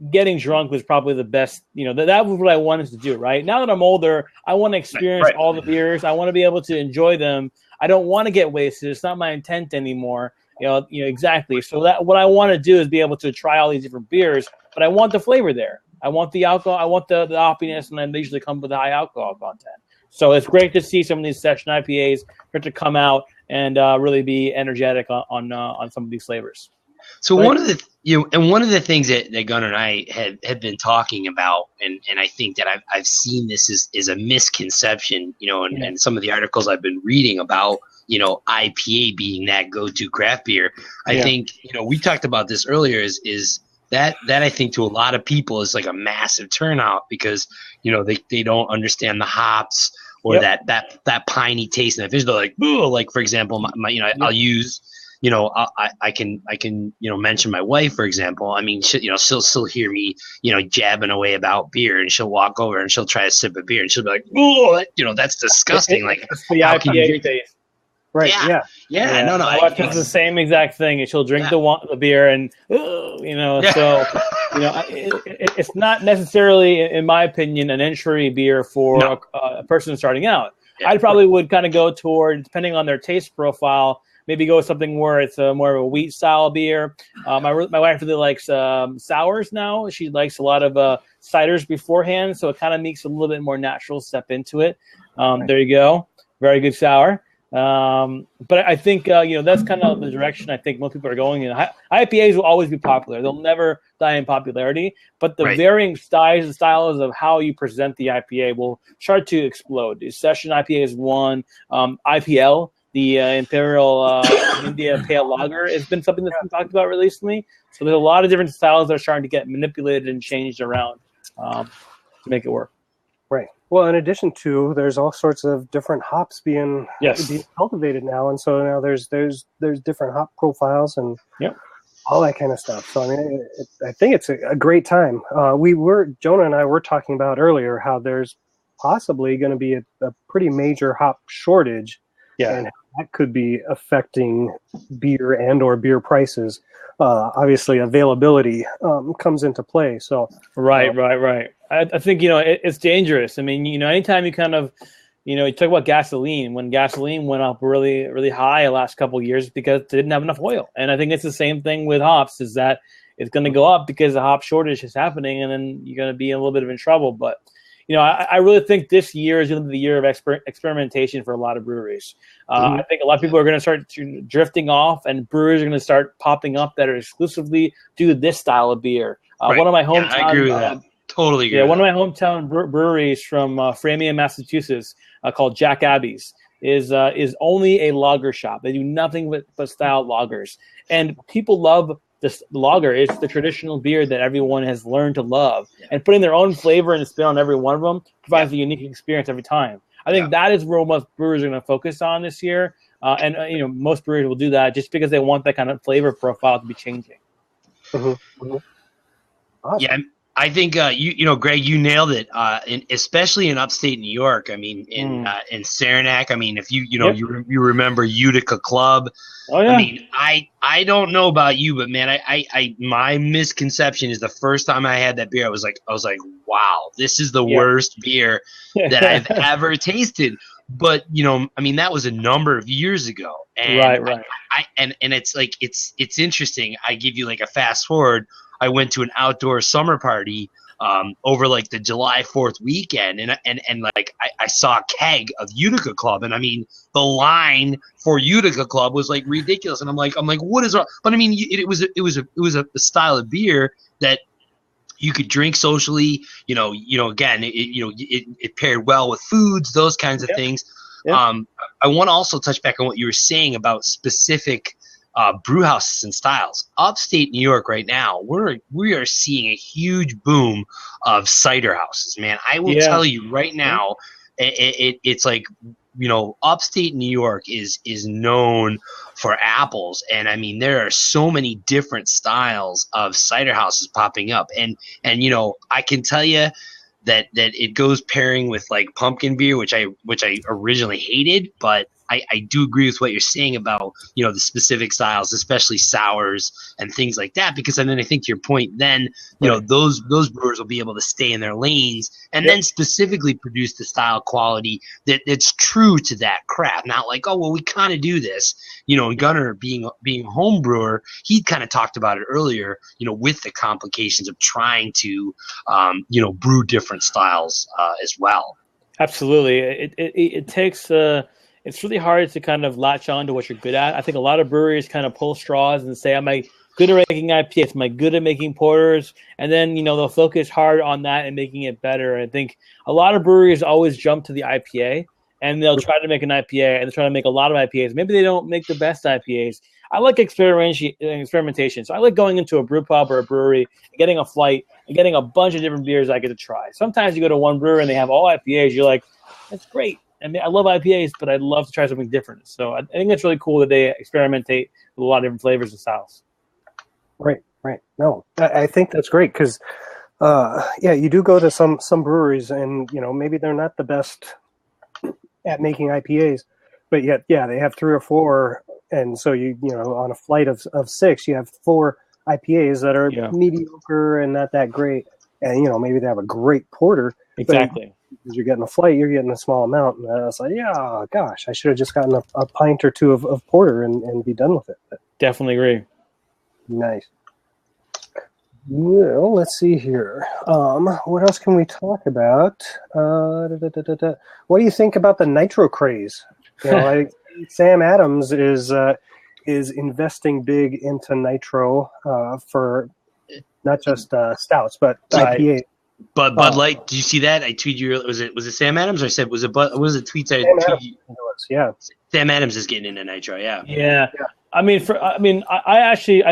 getting drunk was probably the best, that was what I wanted to do, right? Now that I'm older, I want to experience all the beers. I want to be able to enjoy them. I don't want to get wasted. It's not my intent anymore. Exactly. So that what I want to do is be able to try all these different beers, but I want the flavor there. I want the alcohol. I want the hoppiness, and then they usually come with a high alcohol content. So it's great to see some of these session IPAs start to come out and really be energetic on some of these flavors. So one of the things that Gunnar and I have been talking about, and I think that I've seen this is a misconception, and some of the articles I've been reading about, IPA being that go-to craft beer. I think, we talked about this earlier is that I think to a lot of people is like a massive turnout because they don't understand the hops or Yep. that piney taste in the fish. They're like, ooh, like for example, I'll use. I can mention my wife, for example. I mean, she'll still hear me, jabbing away about beer, and she'll walk over and she'll try a sip of beer, and she'll be like, "Oh, that's disgusting! Like, It's the how can you IPA drink taste. Right. Yeah. No, My wife does the same exact thing, and she'll drink the beer, and so it's not necessarily, in my opinion, an entry beer for a person starting out. Yeah, I probably would kind of go toward, depending on their taste profile, maybe go with something where it's more of a wheat style beer. My wife really likes sours now. She likes a lot of ciders beforehand, so it kind of makes a little bit more natural step into it. There you go. Very good sour. But I think that's kind of the direction I think most people are going in. IPAs will always be popular; they'll never die in popularity. But the varying styles of how you present the IPA will start to explode. The Session IPA is one. IPL, the Imperial India Pale Lager, has been something that's been talked about recently. So there's a lot of different styles that are starting to get manipulated and changed around to make it work. Right. Well, in addition to, there's all sorts of different hops being cultivated now, and so now there's different hop profiles and all that kind of stuff. So I mean, I think it's a great time. Jonah and I were talking about earlier how there's possibly going to be a pretty major hop shortage, and that could be affecting beer or beer prices. Obviously, availability comes into play. So right. I think it's dangerous. I mean, anytime you kind of you talk about gasoline. When gasoline went up really, really high the last couple of years because they didn't have enough oil, and I think it's the same thing with hops. Is that it's going to go up because the hop shortage is happening, and then you're going to be a little bit in trouble. But I really think this year is going to be the year of experimentation for a lot of breweries. I think a lot of people are going to start drifting off, and breweries are going to start popping up that are exclusively do this style of beer. One of my hometown, I agree with that. Totally agree. Yeah, one of my hometown breweries from Framingham, Massachusetts, called Jack Abbey's, is only a lager shop. They do nothing but style lagers, and people love this lager. It's the traditional beer that everyone has learned to love, and putting their own flavor and spin on every one of them provides a unique experience every time. I think that is where most brewers are going to focus on this year, and most brewers will do that just because they want that kind of flavor profile to be changing. Awesome. Yeah, I think Greg, you nailed it. Especially in upstate New York. I mean, in Saranac. I mean, if you remember Utica Club. Oh yeah. I mean, I don't know about you, but man, I my misconception is the first time I had that beer, I was like, wow, this is the worst beer that I've ever tasted. But I mean, that was a number of years ago, and right. And it's like it's interesting. I give you like a fast forward. I went to an outdoor summer party over like the July 4th weekend, and like I saw a keg of Utica Club, and I mean the line for Utica Club was like ridiculous, and I'm like what is wrong? But I mean it was a style of beer that you could drink socially, again it paired well with foods, those kinds of things. I want to also touch back on what you were saying about specific brew houses and styles. Upstate New York right now, we are seeing a huge boom of cider houses. Man, I will tell you right now, it's like upstate New York is known for apples, and I mean there are so many different styles of cider houses popping up, and I can tell you that it goes pairing with like pumpkin beer, which I originally hated, but I do agree with what you're saying about, the specific styles, especially sours and things like that, because then I think to your point, then, those brewers will be able to stay in their lanes and then specifically produce the style quality that's true to that craft. Not like, oh, well, we kind of do this, and Gunnar being a home brewer, he kind of talked about it earlier, with the complications of trying to, brew different styles as well. Absolutely. It takes it's really hard to kind of latch on to what you're good at. I think a lot of breweries kind of pull straws and say, am I good at making IPAs? Am I good at making porters? And then, they'll focus hard on that and making it better. I think a lot of breweries always jump to the IPA, and they'll try to make an IPA, and they're trying to make a lot of IPAs. Maybe they don't make the best IPAs. I like experimentation. So I like going into a brew pub or a brewery, getting a flight, and getting a bunch of different beers I get to try. Sometimes you go to one brewery and they have all IPAs. You're like, that's great. I mean, I love IPAs, but I'd love to try something different. So I think it's really cool that they experimentate with a lot of different flavors and styles. Right. No, I think that's great because, you do go to some breweries and, maybe they're not the best at making IPAs, but yet, they have 3 or 4. And so on a flight of 6, you have 4 IPAs that are mediocre and not that great. And, maybe they have a great porter. Exactly. Because you're getting a flight, you're getting a small amount. And I was like, yeah, gosh, I should have just gotten a pint or 2 of porter and be done with it. But definitely agree. Nice. Well, let's see here. What else can we talk about? What do you think about the nitro craze? Sam Adams is investing big into nitro for not just stouts, but IPA. But Bud Light, did you see that? I tweeted you. Was it Sam Adams? Or I said was it Bud? What was the tweets I tweeted you? Yeah. Sam Adams is getting into nitro. Yeah. Yeah. I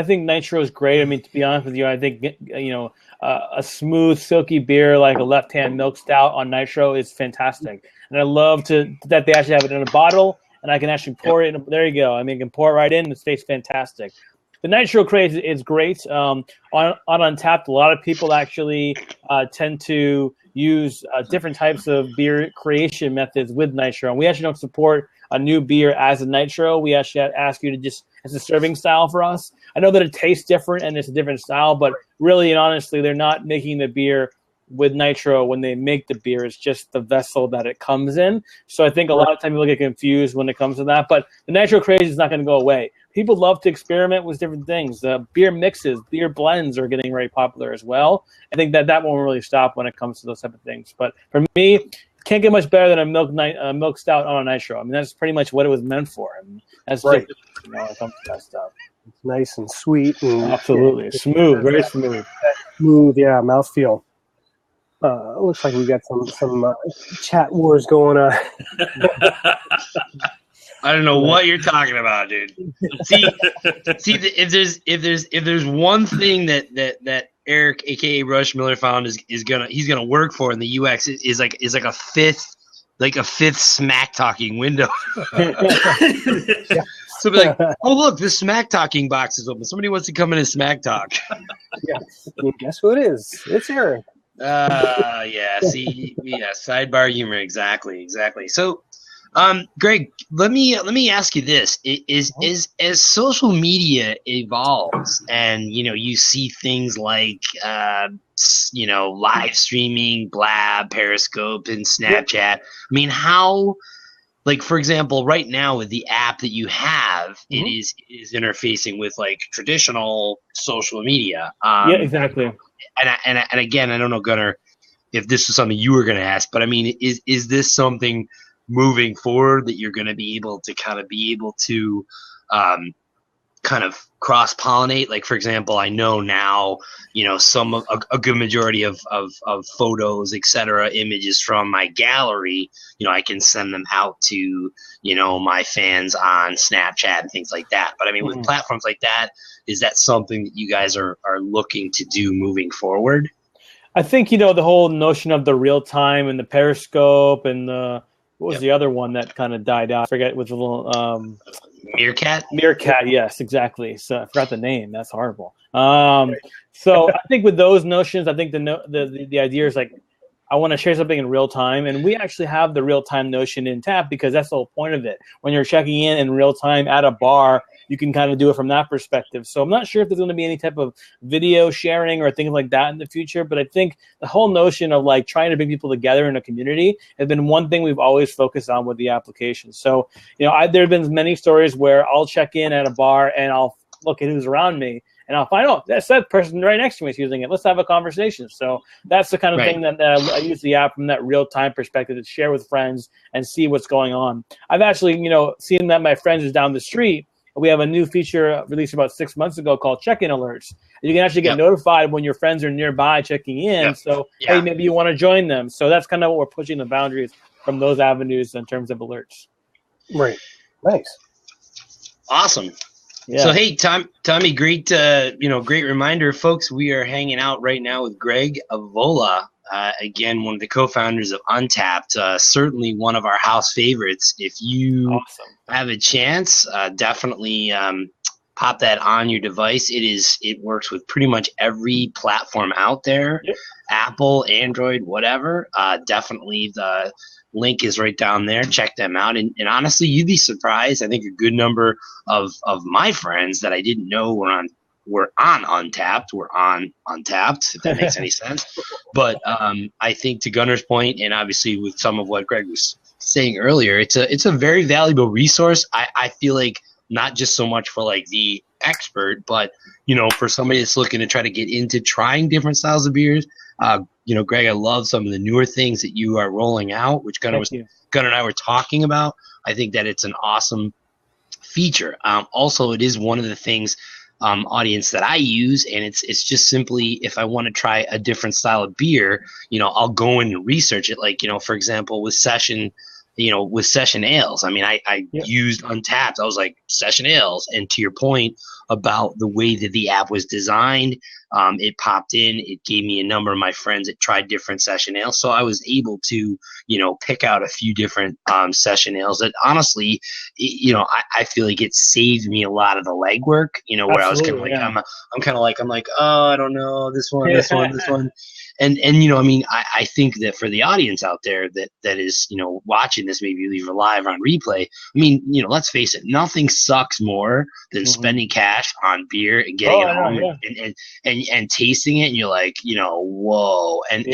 think nitro is great. I mean, to be honest with you, I think a smooth, silky beer like a Left Hand Milk Stout on nitro is fantastic, and I love that they actually have it in a bottle, and I can actually pour it. There you go. I mean, I can pour it right in. It tastes fantastic. The nitro craze is great. On Untapped, a lot of people actually tend to use different types of beer creation methods with nitro, and we actually don't support a new beer as a nitro. We actually ask you to just as a serving style for us. I know that it tastes different and it's a different style, but really and honestly, they're not making the beer with nitro when they make the beer. It's just the vessel that it comes in. So I think a lot of time people get confused when it comes to that, but the nitro craze is not going to go away. People love to experiment with different things. Beer mixes, beer blends are getting very popular as well. I think that won't really stop when it comes to those type of things. But for me, can't get much better than a milk stout on a nitro. I mean, that's pretty much what it was meant for. I mean, that's right. When it comes to that stuff. It's nice and sweet. And, absolutely. Smooth, very smooth. Smooth, mouthfeel. Looks like we got some chat wars going on. I don't know what you're talking about, dude. See, if there's one thing that Eric, aka Rush Miller, found he's gonna work for in the UX is like a fifth smack talking window. So be like, oh look, this smack talking box is open. Somebody wants to come in and smack talk. Yeah, well, guess who it is? It's Eric. Sidebar humor, exactly. So, Greg, let me ask you this: is as social media evolves, and you see things like live streaming, Blab, Periscope, and Snapchat. I mean, how? Like, for example, right now with the app that you have, it is interfacing with like traditional social media. Yeah, exactly. And again, I don't know, Gunnar, if this was something you were going to ask, but I mean, is this something moving forward that you're going to be able to kind of cross-pollinate? Like, for example, I know now, a good majority of photos, etc., images from my gallery, I can send them out to, my fans on Snapchat and things like that. But I mean, with platforms like that, is that something that you guys are looking to do moving forward? I think, the whole notion of the real time and the Periscope and what was the other one that kind of died out? I forget, with the little Meerkat? Meerkat, yes, exactly. So I forgot the name. That's horrible. So I think with those notions, I think the idea is like, I want to share something in real time. And we actually have the real time notion in Tap because that's the whole point of it. When you're checking in real time at a bar, you can kind of do it from that perspective. So I'm not sure if there's going to be any type of video sharing or things like that in the future, but I think the whole notion of like trying to bring people together in a community has been one thing we've always focused on with the application. So, there have been many stories where I'll check in at a bar and I'll look at who's around me and I'll find, that's that person right next to me is using it. Let's have a conversation. So that's the kind of thing that I use the app from that real-time perspective to share with friends and see what's going on. I've actually, seen that my friends is down the street. We have a new feature released about 6 months ago called check-in alerts. You can actually get notified when your friends are nearby checking in. Yep. So, hey, maybe you want to join them. So that's kind of what we're pushing the boundaries from those avenues in terms of alerts. Right. Nice. Awesome. Yeah. So hey, Tommy, great, great reminder, folks. We are hanging out right now with Greg Avola, again, one of the co-founders of Untapped. Certainly one of our house favorites. If you have a chance, definitely pop that on your device. It works with pretty much every platform out there. Yep. Apple, Android, whatever. Definitely the link is right down there. Check them out. And honestly, you'd be surprised. I think a good number of my friends that I didn't know were on Untapped, if that makes any sense. But I think to Gunner's point, and obviously with some of what Greg was saying earlier, it's a very valuable resource. I feel like not just so much for like the expert, but for somebody that's looking to try to get into trying different styles of beers. Greg, I love some of the newer things that you are rolling out, which Gunner and I were talking about. I think that it's an awesome feature. Also, it is one of the things, audience, that I use, and it's just simply if I want to try a different style of beer, I'll go and research it. Like, for example, with session ales. I mean, I used Untapped. I was like, session ales. And to your point about the way that the app was designed, it popped in, it gave me a number of my friends that tried different session ales. So I was able to, pick out a few different session ales that honestly, I feel like it saved me a lot of the legwork, where I was kind of like, I'm like, oh, I don't know, this one. And I think that for the audience out there that is, watching this, maybe either live or on replay, let's face it, nothing sucks more than spending cash on beer and getting it home and tasting it, and you're like, whoa. And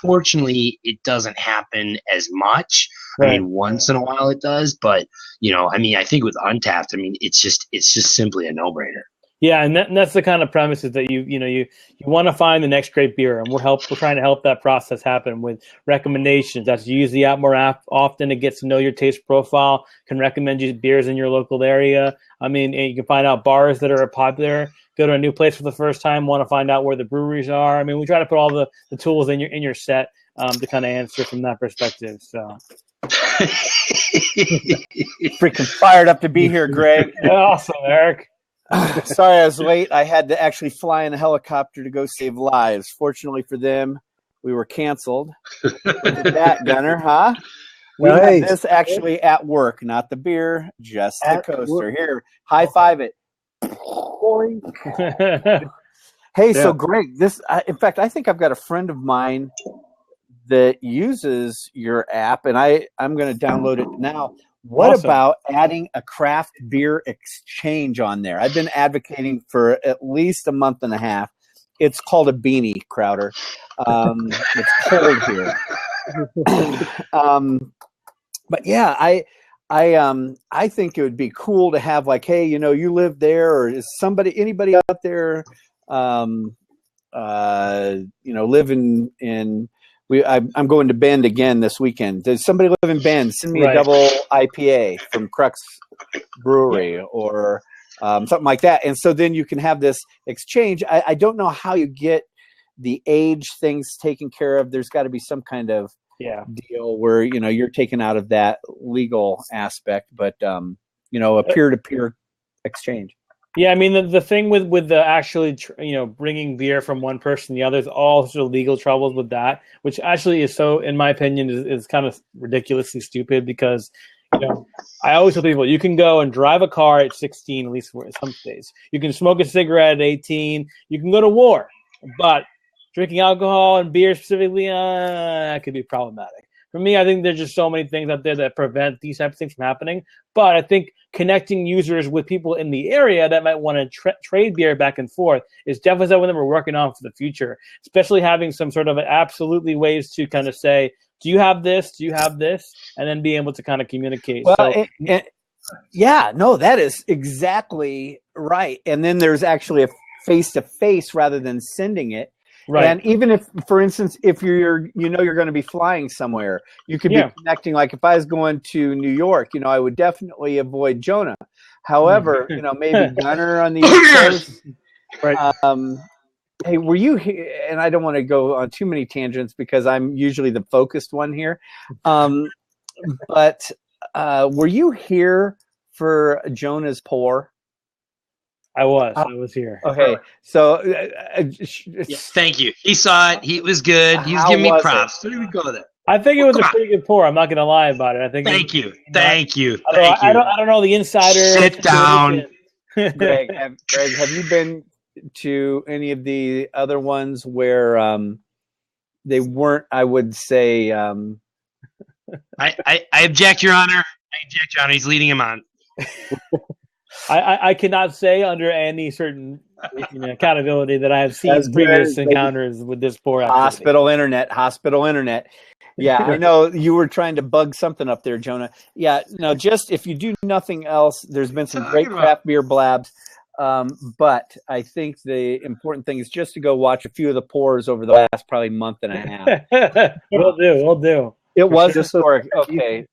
fortunately, it doesn't happen as much. Right. Once in a while it does, but I think with Untapped, it's just simply a no-brainer. Yeah, and that's the kind of premise is that you want to find the next great beer, and we're trying to help that process happen with recommendations. That's use the app more often. It gets to know your taste profile, can recommend you beers in your local area. And you can find out bars that are popular. Go to a new place for the first time, want to find out where the breweries are. We try to put all the tools in your set to kind of answer from that perspective. So. Freaking fired up to be here, Greg. Awesome, Eric. Sorry I was late. I had to actually fly in a helicopter to go save lives. Fortunately for them, we were canceled. Look at that, Gunner, huh? We had this actually at work, not the beer, just the coaster. Here, high five it. Hey, so Greg, in fact, I think I've got a friend of mine that uses your app, and I'm going to download it now. What about adding a craft beer exchange on there? I've been advocating for at least a month and a half. It's called a beanie, Crowder. It's cold here. But yeah, I think it would be cool to have like, hey, you live there, or is anybody out there, living in. I'm going to Bend again this weekend. Does somebody live in Bend? Send me a double IPA from Crux Brewery or something like that. And so then you can have this exchange. I don't know how you get the age things taken care of. There's got to be some kind of deal where, you're taken out of that legal aspect, but, a peer-to-peer exchange. Yeah, the thing with the actually, bringing beer from one person to the other is all sort of legal troubles with that, which actually is so, in my opinion, is kind of ridiculously stupid because, I always tell people you can go and drive a car at 16, at least for some states. You can smoke a cigarette at 18. You can go to war, but drinking alcohol and beer specifically, that could be problematic. For me, I think there's just so many things out there that prevent these types of things from happening. But I think connecting users with people in the area that might want to trade beer back and forth is definitely something that we're working on for the future, especially having some sort of absolutely ways to kind of say, do you have this? Do you have this? And then being able to kind of communicate. Well, that is exactly right. And then there's actually a face-to-face rather than sending it. Right. And even if, for instance, if you're going to be flying somewhere, you could be connecting. Like if I was going to New York, I would definitely avoid Jonah. However, maybe Gunner on the East Coast. Right. Hey, were you here? And I don't want to go on too many tangents because I'm usually the focused one here. But were you here for Jonah's pour? I was here. Okay, so Yeah, thank you. He saw it. He was good. He was How giving me was props. Where did we go with it? I think it was Come a on. pretty good pour. I'm not going to lie about it. I think. Thank you. I don't know the insider. Sit down. Greg, have you been to any of the other ones where they weren't? I would say. I object, Your Honor. I object, Your Honor. He's leading him on. I cannot say under any certain accountability that I have seen previous encounters with this pour. Hospital internet. Yeah, I know you were trying to bug something up there, Jonah. Yeah, no, just if you do nothing else, there's been some great craft beer blabs. But I think the important thing is just to go watch a few of the pours over the last probably month and a half. We'll do. It was historic. Okay.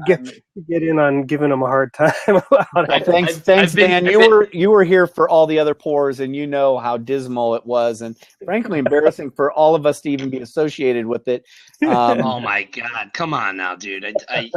Get in on giving them a hard time about it. Thanks, Dan. You were here for all the other pours, and you know how dismal it was, and frankly embarrassing for all of us to even be associated with it. Oh my God! Come on now, dude.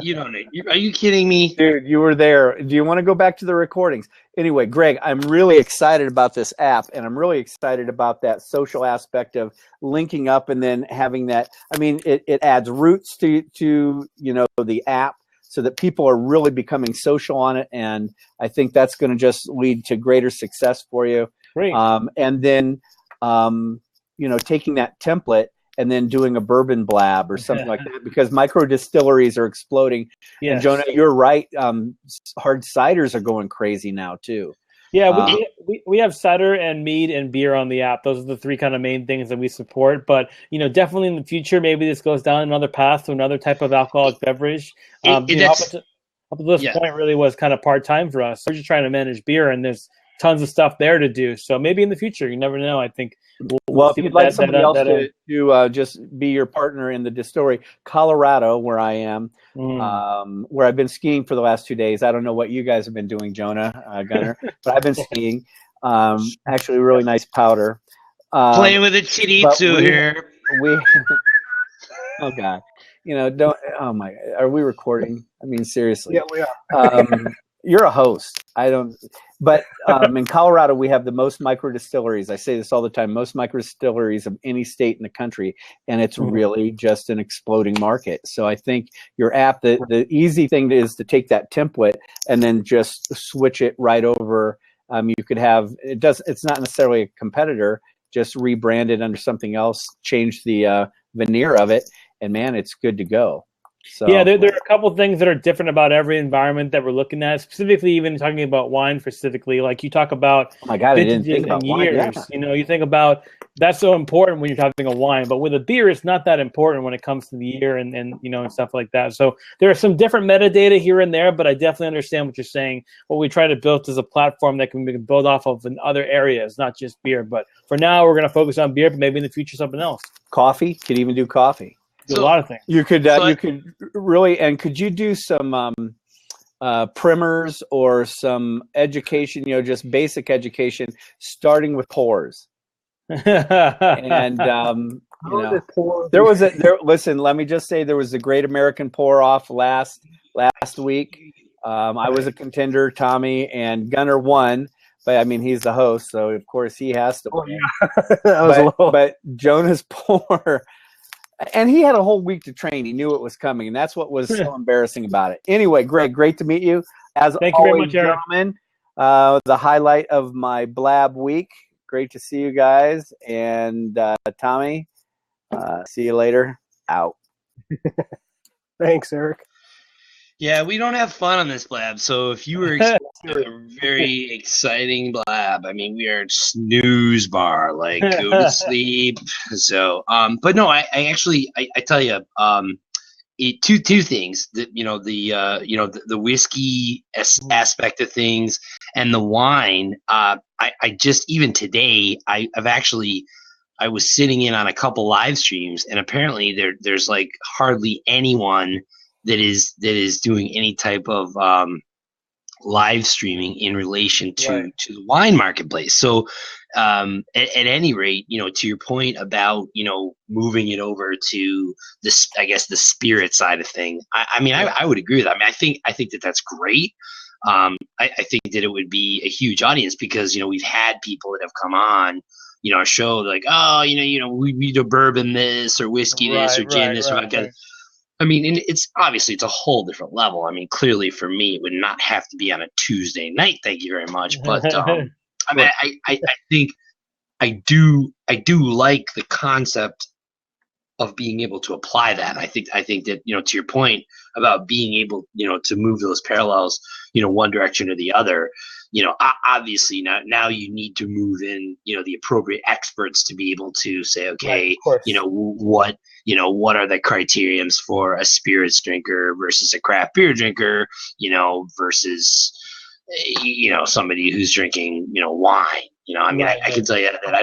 You don't know. Are you kidding me, dude? You were there. Do you want to go back to the recordings? Anyway, Greg, I'm really excited about this app, and I'm really excited about that social aspect of linking up and then having that. I mean, it adds roots to the app so that people are really becoming social on it, and I think that's going to just lead to greater success for you. Great. And then taking that template and then doing a bourbon blab or something like that, because micro distilleries are exploding. Yes. And Jonah, you're right. Hard ciders are going crazy now too. Yeah, we have cider and mead and beer on the app. Those are the three kind of main things that we support. But definitely in the future, maybe this goes down another path to another type of alcoholic beverage. Up to this point, really was kind of part time for us. We're just trying to manage beer, and there's tons of stuff there to do. So maybe in the future, you never know. I think. Well, if you'd like somebody else to just be your partner in the distillery, Colorado, where I am, where I've been skiing for the last 2 days. I don't know what you guys have been doing, Jonah, Gunner, but I've been skiing. Actually, really nice powder. Playing with a chirizu here. Oh God, don't. Oh my, are we recording? I mean, seriously. Yeah, we are. You're a host. I don't. But in Colorado, we have the most micro distilleries. I say this all the time: most micro distilleries of any state in the country, and it's really just an exploding market. So I think your app, the easy thing is to take that template and then just switch it right over. You could have it's not necessarily a competitor. Just rebrand it under something else, change the veneer of it, and man, it's good to go. So, yeah, there are a couple of things that are different about every environment that we're looking at. Specifically, even talking about wine, specifically, like you talk about. Oh my God, I didn't think about years. Wine. Yeah. You think about that's so important when you're having a wine, but with a beer, it's not that important when it comes to the year and stuff like that. So there are some different metadata here and there, but I definitely understand what you're saying. What we try to build is a platform that we can build off of in other areas, not just beer. But for now, we're going to focus on beer, but maybe in the future something else. Coffee, could even do coffee. A lot of things. You could really, and could you do some primers or some education, just basic education, starting with pours. And listen, let me just say there was a Great American Pour Off last week. I was a contender, Tommy, and Gunner won. But I mean, he's the host, so of course he has to win. Yeah. But Jonah's pour. And he had a whole week to train. He knew it was coming, and that's what was so embarrassing about it. Anyway, Greg, great to meet you. Thank you very much, Eric. Gentlemen, the highlight of my Blab week. Great to see you guys. And Tommy, see you later. Out. Thanks, Eric. Yeah, we don't have fun on this blab. So if you were expecting a very exciting blab, I mean, we are snooze bar, like go to sleep. So, but no, I actually tell you, two things that the whiskey aspect of things and the wine. I just even today I was sitting in on a couple live streams, and apparently there's like hardly anyone that is doing any type of live streaming in relation to the wine marketplace. So at any rate, to your point about moving it over to this, I guess the spirit side of thing. I mean, I would agree with that. I mean, I think that's great. I think that it would be a huge audience because, we've had people that have come on, our show like, oh, we do bourbon this or whiskey this or gin this or vodka. Right. I mean, and it's a whole different level. I mean, clearly for me, it would not have to be on a Tuesday night. Thank you very much. But I mean, I think I do like the concept of being able to apply that. I think that, to your point about being able, to move those parallels, one direction or the other, obviously now you need to move in, the appropriate experts to be able to say, okay, what are the criteriums for a spirits drinker versus a craft beer drinker, versus, somebody who's drinking, wine. I mean, I can tell you that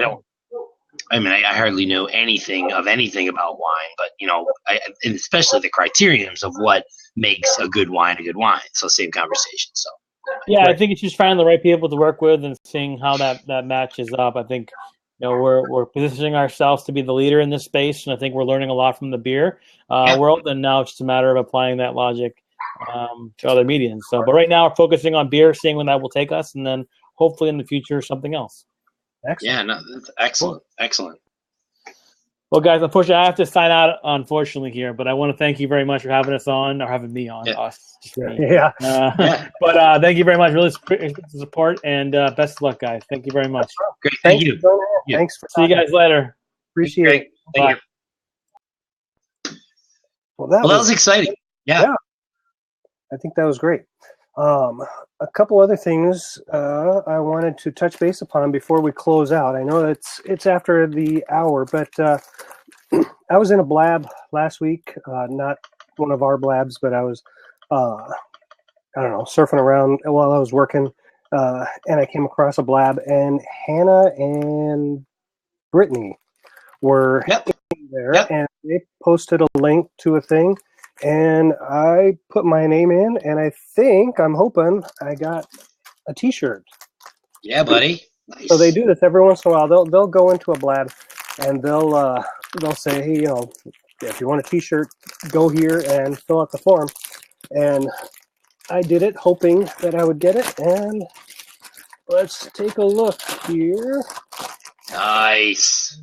I hardly know anything about wine, but, and especially the criteriums of what makes a good wine a good wine. So same conversation. So. Yeah, I think it's just finding the right people to work with and seeing how that matches up. I think, we're positioning ourselves to be the leader in this space, and I think we're learning a lot from the beer world. And now it's just a matter of applying that logic to other mediums. So, but right now we're focusing on beer, seeing where that will take us, and then hopefully in the future something else. Excellent. Yeah, no, that's excellent. Cool. Excellent. Well, guys, unfortunately, I have to sign out, here, but I want to thank you very much for having us on, or having me on. Yeah. But thank you very much. Really appreciate the support, and best of luck, guys. Thank you very much. Great. Thank you. Thanks for See you guys later. Appreciate it. Thank you. Well, that was exciting. Yeah. I think that was great. A couple other things I wanted to touch base upon before we close out. I know it's after the hour, but I was in a blab last week, not one of our blabs, but I was, surfing around while I was working, and I came across a blab, and Hannah and Brittany were in there, and they posted a link to a thing. And I put my name in, and I'm hoping I got a T-shirt. Yeah, buddy. Nice. So they do this every once in a while. They'll go into a blab, and they'll say, hey, if you want a T-shirt, go here and fill out the form. And I did it, hoping that I would get it. And let's take a look here. Nice.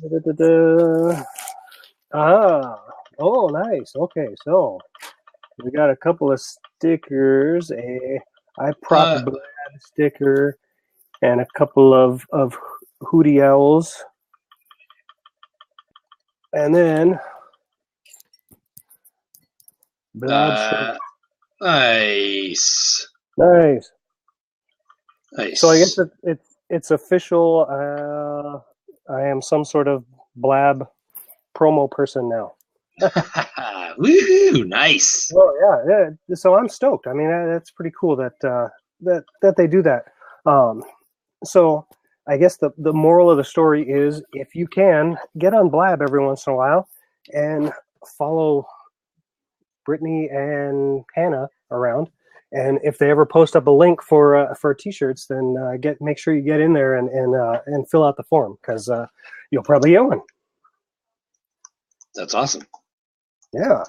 Oh, nice. Okay, so we got a couple of stickers, a I Prop Blab sticker, and a couple of Hootie Owls. And then Blab nice. So I guess it's official. I am some sort of Blab promo person now. Woohoo! Nice. Oh yeah. So I'm stoked. I mean, that's pretty cool that they do that. So I guess the moral of the story is, if you can, get on Blab every once in a while and follow Brittany and Hannah around. And if they ever post up a link for T-shirts, then make sure you get in there and fill out the form, because you'll probably get one. That's awesome. Yeah.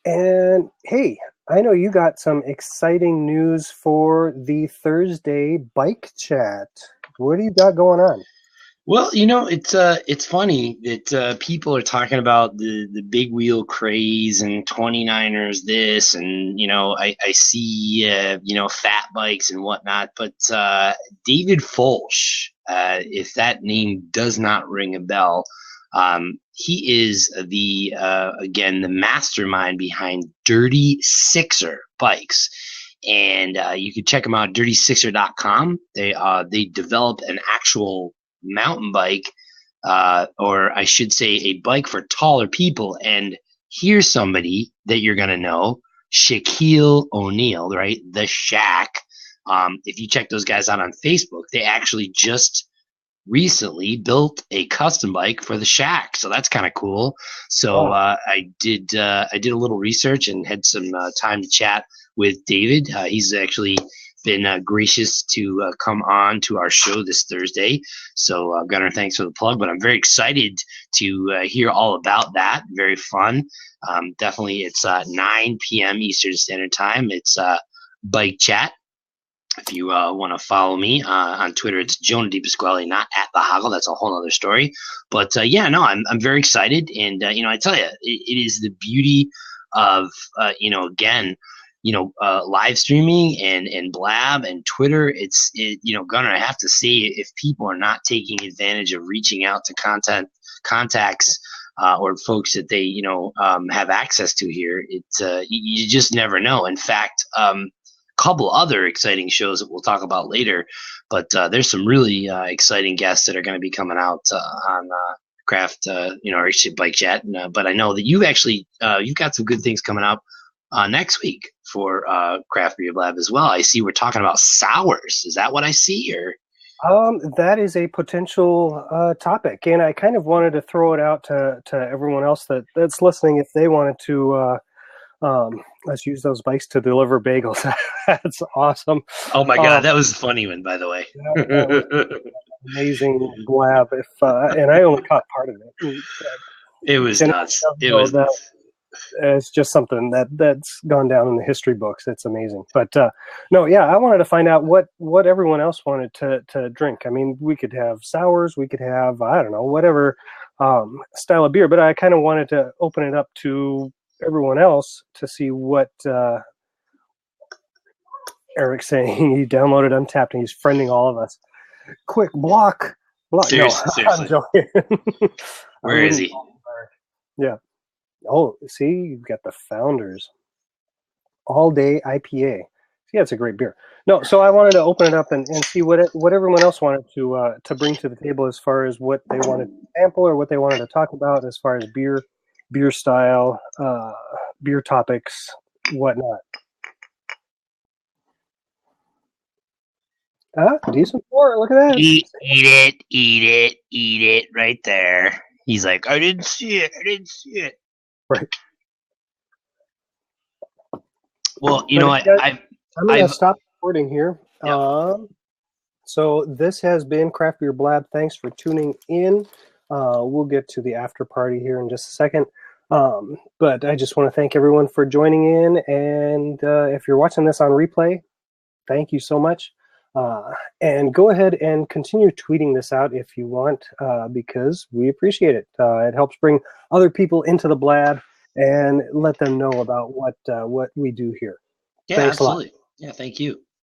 And hey, I know you got some exciting news for the Thursday bike chat. What do you got going on? Well, it's funny that people are talking about the big wheel craze and 29ers this, and I see fat bikes and whatnot, but David Folsch, if that name does not ring a bell, he is the mastermind behind Dirty Sixer bikes, and you can check them out at dirtysixer.com. They develop an actual mountain bike, or I should say a bike for taller people. And here's somebody that you're gonna know, Shaquille O'Neal, right? The Shaq. If you check those guys out on Facebook, they actually just recently built a custom bike for the Shaq, so that's kind of cool. So I did a little research and had some time to chat with David. He's actually been gracious to come on to our show this Thursday. So Gunnar, thanks for the plug, but I'm very excited to hear all about that. Very fun. Definitely, it's 9 p.m. Eastern Standard Time. It's Bike Chat. If you want to follow me on Twitter, it's Jonah DePasquale, not at the Hoggle. That's a whole other story. But I'm very excited, and I tell you, it is the beauty of live streaming and Blab and Twitter. Gunnar, I have to see if people are not taking advantage of reaching out to contacts or folks that they have access to here. You just never know. In fact, couple other exciting shows that we'll talk about later, but there's some really exciting guests that are going to be coming out on Craft, or Bike Chat. But I know that you've got some good things coming up next week for CraftBeerBlab as well. I see we're talking about sours. Is that what I see? Or that is a potential topic, and I kind of wanted to throw it out to everyone else that's listening if they wanted to. Let's use those bikes to deliver bagels. That's awesome. Oh my God, that was a funny one, by the way. That was amazing Blab. And I only caught part of it. It was nuts. It's just something that's gone down in the history books. It's amazing. But I wanted to find out what everyone else wanted to drink. I mean, we could have sours, we could have, I don't know, whatever style of beer, but I kind of wanted to open it up to everyone else to see what Eric's saying. He downloaded Untapped and he's friending all of us. Quick, block. Seriously. I'm joking. Where is he? Yeah. Oh, see, you've got the Founders All Day IPA. Yeah, it's a great beer. No, so I wanted to open it up and see what everyone else wanted to bring to the table as far as what they wanted to sample or what they wanted to talk about as far as beer style, beer topics, whatnot. Decent pour. Look at that. Eat it right there. He's like, I didn't see it. Right. Well, I'm going to stop recording here. Yeah. So this has been Craft Beer Blab. Thanks for tuning in. We'll get to the after party here in just a second. But I just want to thank everyone for joining in. And if you're watching this on replay, thank you so much. And go ahead and continue tweeting this out if you want, because we appreciate it. It helps bring other people into the Blab and let them know about what we do here. Yeah, Thanks absolutely. a lot. Yeah, thank you.